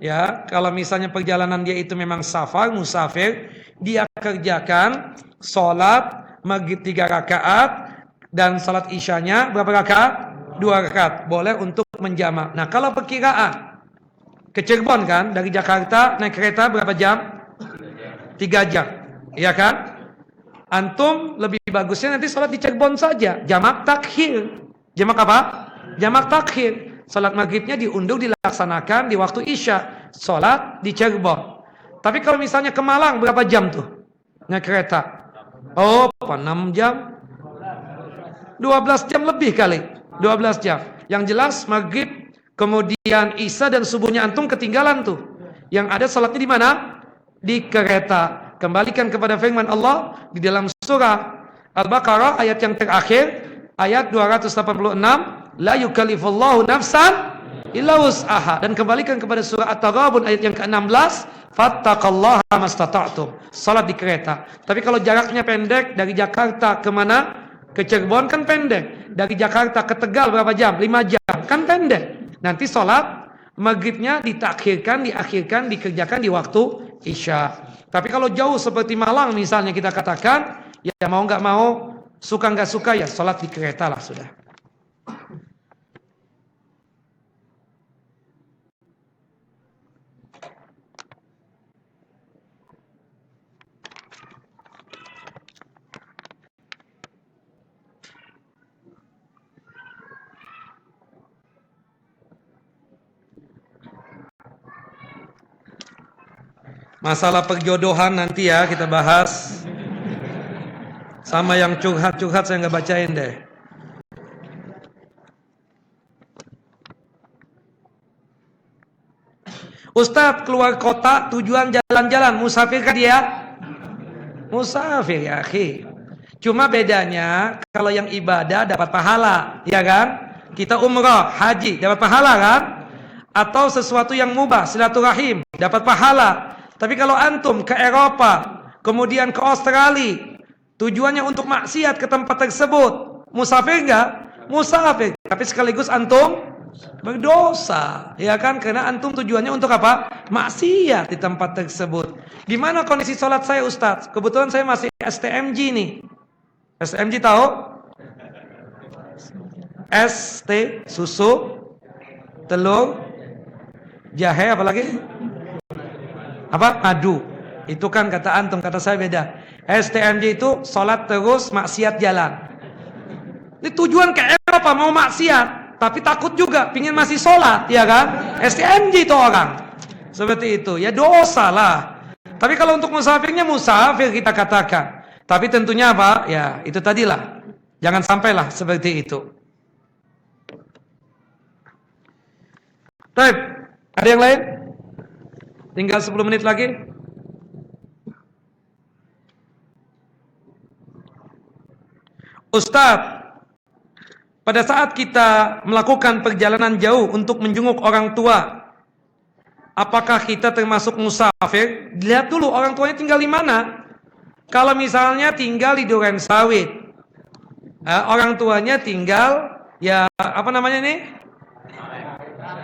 ya, kalau misalnya perjalanan dia itu memang safar, musafir, dia kerjakan salat maghrib 3 rakaat dan salat isyanya berapa rakaat? 2 rakaat. Boleh untuk menjamak. Nah, kalau perkiraan ke Cirebon kan, dari Jakarta naik kereta berapa jam? 3 jam. Iya kan? Antum lebih bagusnya nanti salat di Cirebon saja, jamak takhir. Jamak apa? Jamak takhir. Salat maghribnya diundur dilaksanakan di waktu isya. Salat di Cirebon. Tapi kalau misalnya ke Malang berapa jam tuh? Naik kereta. Oh, 6 jam? 12 jam lebih kali. 12 jam. Yang jelas maghrib, kemudian isya dan subuhnya antum ketinggalan tuh. Yang ada salatnya di mana? Di kereta. Kembalikan kepada firman Allah di dalam surah Al-Baqarah ayat yang terakhir, ayat 286, la yukallifullahu nafsan illa wus'aha, dan kembalikan kepada surah At-Taghabun ayat yang ke-16, fattaqallaha mastata'tum. Salat di kereta. Tapi kalau jaraknya pendek, dari Jakarta ke mana? Ke Cirebon kan pendek. Dari Jakarta ke Tegal berapa jam? 5 jam. Kan pendek. Nanti salat maghribnya ditakhirkan, diakhirkan, dikerjakan di waktu isya. Tapi kalau jauh seperti Malang misalnya kita katakan, ya mau nggak mau, suka nggak suka ya sholat di kereta lah sudah. Masalah perjodohan nanti ya kita bahas. Sama yang curhat-curhat saya nggak bacain deh. Ustadz keluar kota tujuan jalan-jalan, musafir kan dia? Musafir ya akhi. Cuma bedanya kalau yang ibadah dapat pahala, ya kan? Kita umrah, haji dapat pahala kan? Atau sesuatu yang mubah, silaturahim dapat pahala. Tapi kalau antum ke Eropa, kemudian ke Australia, tujuannya untuk maksiat ke tempat tersebut, musafir enggak? Musafir, tapi sekaligus antum berdosa, ya kan? Karena antum tujuannya untuk apa? Maksiat di tempat tersebut. Gimana kondisi sholat saya Ustadz? Kebetulan saya masih STMG nih. STMG tahu? ST, susu, telur, jahe, apa lagi? Apa? Madu. Itu kan kata antum, kata saya beda. STMJ itu sholat terus maksiat jalan. Ini tujuan ke Eropa mau maksiat, tapi takut juga, pingin masih sholat, ya kan? STMJ itu orang seperti itu, ya dosa lah. Tapi kalau untuk musafirnya musafir kita katakan. Tapi tentunya apa? Ya itu tadilah. Jangan sampailah seperti itu. Baik, ada yang lain? Tinggal 10 menit lagi. Ustadz, pada saat kita melakukan perjalanan jauh untuk menjenguk orang tua, apakah kita termasuk musafir? Lihat dulu orang tuanya tinggal di mana. Kalau misalnya tinggal di Durensawit, orang tuanya tinggal ya apa namanya nih?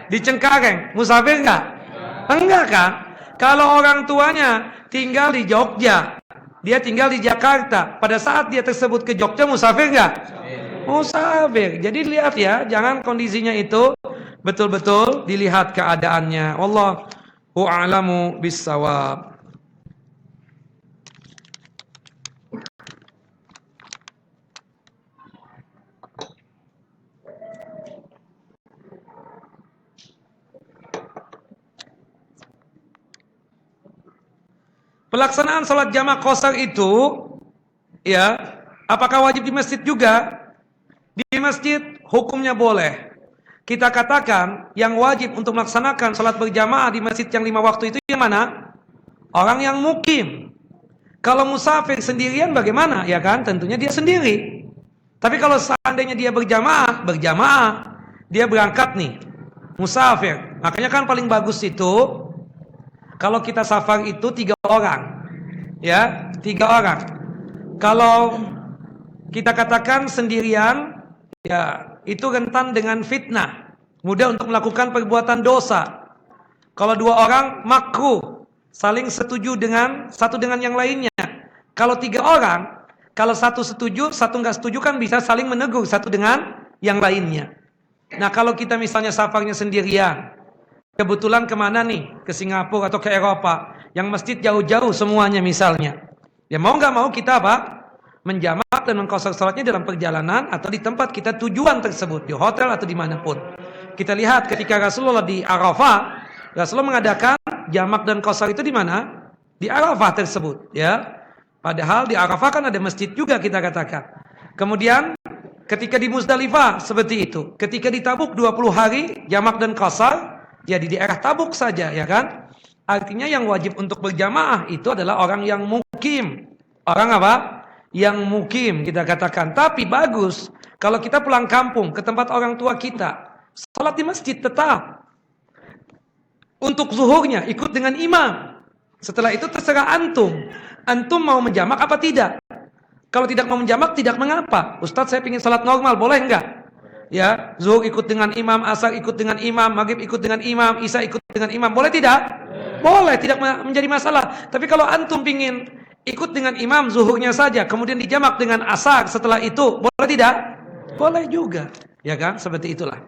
Di Cengkareng, musafir enggak? Enggak kan? Kalau orang tuanya tinggal di Jogja, dia tinggal di Jakarta, pada saat dia tersebut ke Jogja, musafir enggak? Musafir. Jadi lihat ya, jangan kondisinya itu betul-betul dilihat keadaannya. Wallahu a'lamu bissawab. Pelaksanaan salat jamaah qashar itu ya, apakah wajib di masjid juga? Di masjid hukumnya boleh. Kita katakan yang wajib untuk melaksanakan salat berjamaah di masjid yang 5 waktu itu yang mana? Orang yang mukim. Kalau musafir sendirian bagaimana? Ya kan, tentunya dia sendiri. Tapi kalau seandainya dia berjamaah, dia berangkat nih, musafir. Makanya kan paling bagus itu kalau kita safar itu 3 orang. Ya, 3 orang. Kalau kita katakan sendirian, ya itu rentan dengan fitnah, mudah untuk melakukan perbuatan dosa. Kalau 2 orang makruh, saling setuju dengan satu dengan yang lainnya. Kalau 3 orang, kalau satu setuju, satu nggak setuju kan bisa saling menegur satu dengan yang lainnya. Nah kalau kita misalnya safarnya sendirian, kebetulan kemana nih? Ke Singapura atau ke Eropa, yang masjid jauh-jauh semuanya misalnya. Ya mau nggak mau kita apa? Menjamak dan mengqashar salatnya dalam perjalanan atau di tempat kita tujuan tersebut, di hotel atau dimanapun. Kita lihat ketika Rasulullah di Arafah, Rasulullah mengadakan jamak dan qashar itu di mana? Di Arafah tersebut, ya. Padahal di Arafah kan ada masjid juga kita katakan. Kemudian ketika di Muzdalifah seperti itu. Ketika di Tabuk 20 hari jamak dan qashar, ya di daerah Tabuk saja, ya kan? Artinya yang wajib untuk berjamaah itu adalah orang yang mukim. Orang apa? Yang mukim kita katakan. Tapi bagus kalau kita pulang kampung ke tempat orang tua kita, salat di masjid tetap. Untuk zuhurnya ikut dengan imam. Setelah itu terserah antum. Antum mau menjamak apa tidak? Kalau tidak mau menjamak tidak mengapa. Ustadz saya ingin salat normal, boleh enggak? Ya, zuhur ikut dengan imam, asar ikut dengan imam, maghrib ikut dengan imam, isya ikut dengan imam, boleh tidak? Boleh, tidak menjadi masalah. Tapi kalau antum ingin ikut dengan imam zuhurnya saja, kemudian dijamak dengan asar setelah itu, boleh tidak? Boleh juga, ya kan? Seperti itulah.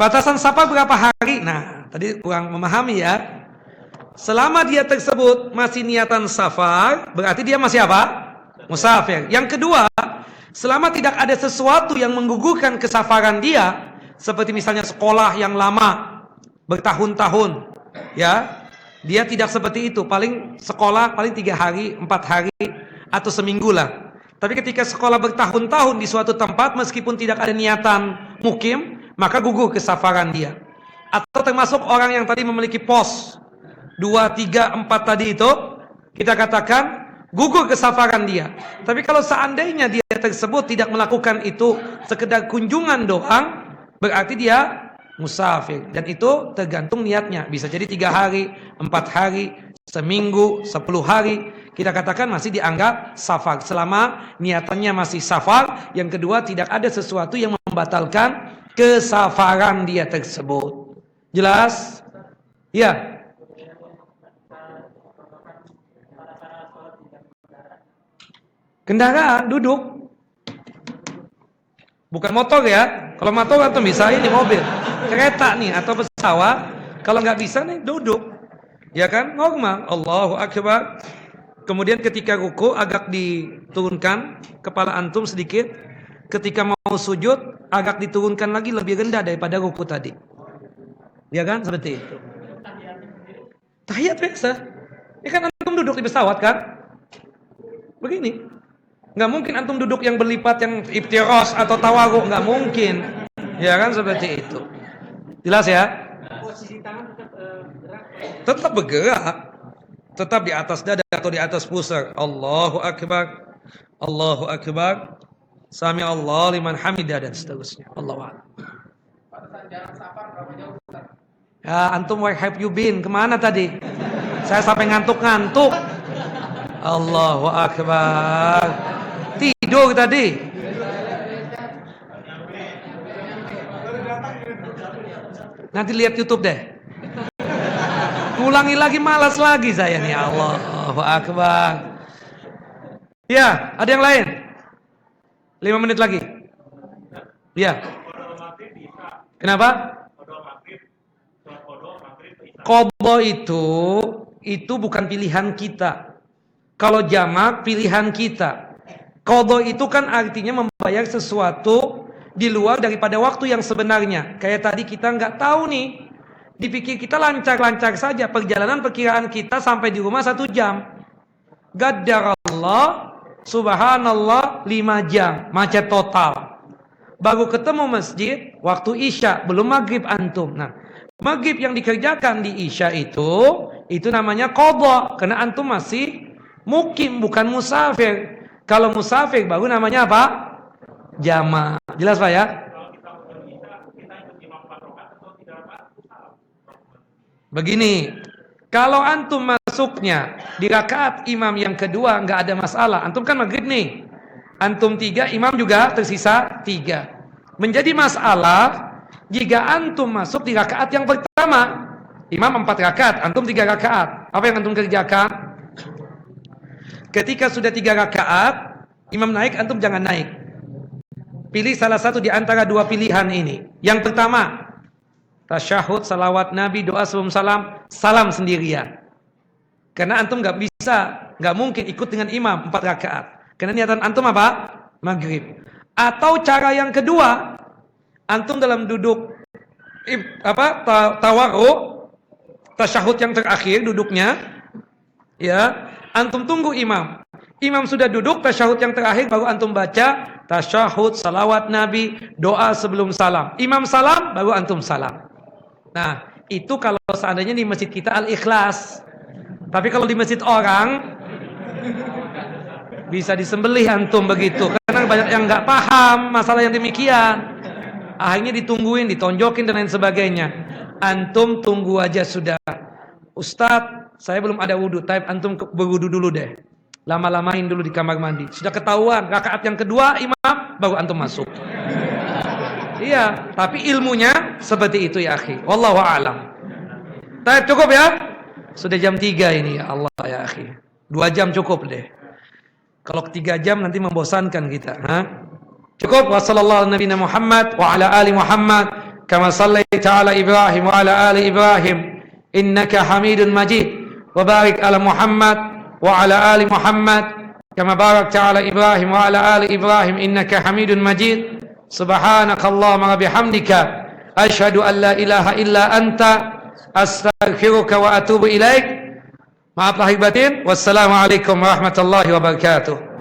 Batasan safar berapa hari? Nah, tadi kurang memahami ya. Selama dia tersebut masih niatan safar, berarti dia masih apa? Musafir. Yang kedua, selama tidak ada sesuatu yang menggugurkan kesafaran dia, seperti misalnya sekolah yang lama, bertahun-tahun, ya. Dia tidak seperti itu, paling sekolah paling 3 hari, 4 hari atau seminggu lah. Tapi ketika sekolah bertahun-tahun di suatu tempat meskipun tidak ada niatan mukim, maka gugur kesafaran dia. Atau termasuk orang yang tadi memiliki pos 2, 3, 4 tadi itu, kita katakan gugur kesafaran dia. Tapi kalau seandainya dia tersebut tidak melakukan itu sekedar kunjungan doang, berarti dia musafir, dan itu tergantung niatnya. Bisa jadi 3 hari, 4 hari, seminggu, 10 hari. Kita katakan masih dianggap safar selama niatannya masih safar. Yang kedua, tidak ada sesuatu yang membatalkan kesafaran dia tersebut. Jelas? Ya. Kendaraan duduk, bukan motor ya. Kalau motor atau bisa ini mobil, kereta nih atau pesawat. Kalau nggak bisa nih duduk, ya kan, normal. Allahu Akbar. Kemudian ketika ruku agak diturunkan kepala antum sedikit. Ketika mau sujud agak diturunkan lagi lebih rendah daripada ruku tadi. Ya kan, seperti itu. Tahiyat biasa. Ya kan antum duduk di pesawat kan? Begini. Nggak mungkin antum duduk yang berlipat, yang iftiros atau tawaruk, nggak mungkin. Ya kan, seperti itu. Jelas ya? Posisi tangan tetap bergerak. Tetap bergerak. Tetap di atas dada atau di atas pusar. Allahu Akbar. Allahu Akbar. Sami Allah liman hamidah dan seterusnya. Allahu a'lam. Ya, antum where have you been? Kemana tadi? Saya sampai ngantuk-ngantuk. Allahu Akbar. Tidur tadi. Nanti lihat YouTube deh. Ulangi lagi, malas lagi saya nih. Allahu Akbar. Ya, ada yang lain? 5 menit lagi. Ya. Kenapa? Qadha itu bukan pilihan kita. Kalau jamak pilihan kita. Qadha itu kan artinya membayar sesuatu di luar daripada waktu yang sebenarnya. Kayak tadi kita nggak tahu nih. Dipikir kita lancar-lancar saja. Perjalanan perkiraan kita sampai di rumah 1 jam. Gaddarallah, subhanallah 5 jam. Macet total. Baru ketemu masjid waktu Isya, belum maghrib antum. Nah, maghrib yang dikerjakan di Isya itu namanya qadha. Karena antum masih mukim, bukan musafir. Kalau musafir baru namanya apa? Jama'. Jelas Pak ya? Begini, kalau antum masuknya di rakaat imam yang kedua nggak ada masalah. Antum kan maghrib nih. Antum 3, imam juga tersisa 3. Menjadi masalah jika antum masuk di rakaat yang pertama. Imam 4 rakaat, antum 3 rakaat. Apa yang antum kerjakan? Ketika sudah 3 rakaat, imam naik, antum jangan naik. Pilih salah satu di antara 2 pilihan ini. Yang pertama, tasyahud, salawat Nabi, doa sebelum salam, salam sendirian. Karena antum nggak mungkin ikut dengan imam 4 rakaat. Karena niatan antum apa? Maghrib. Atau cara yang kedua, antum dalam duduk tawarru, tasyahud yang terakhir duduknya, ya, antum tunggu imam. Imam sudah duduk, tasyahud yang terakhir baru antum baca tasyahud, salawat Nabi, doa sebelum salam. Imam salam, baru antum salam. Nah, itu kalau seandainya di masjid kita Al-Ikhlas. Tapi kalau di masjid orang bisa disembelih antum begitu. Karena banyak yang nggak paham masalah yang demikian. Akhirnya ditungguin, ditonjokin dan lain sebagainya. Antum tunggu aja sudah. Ustadz, saya belum ada wudhu. Tapi antum berwudhu dulu deh. Lama-lamain dulu di kamar mandi. Sudah ketahuan rakaat yang kedua imam, baru antum masuk. Iya, tapi ilmunya seperti itu ya akhi. Wallahu a'lam. Baik, cukup ya? Sudah jam 3 ini ya Allah ya akhi. 2 jam cukup deh. Kalau 3 jam nanti membosankan kita, ha? Cukup. Wassallallahu ala nabiyina Muhammad wa ala ali Muhammad kama sallaita ala Ibrahim wa ala ali Ibrahim innaka Hamidun Majid. Wa barik ala Muhammad wa ala ali Muhammad kama barakta ala Ibrahim wa ala ali Ibrahim innaka Hamidun Majid. Subhanakallahumma bihamdika asyhadu an la ilaha illa anta astaghfiruka wa atubu ilaik. Maaf lahir batin. Wassalamualaikum warahmatullahi wabarakatuh.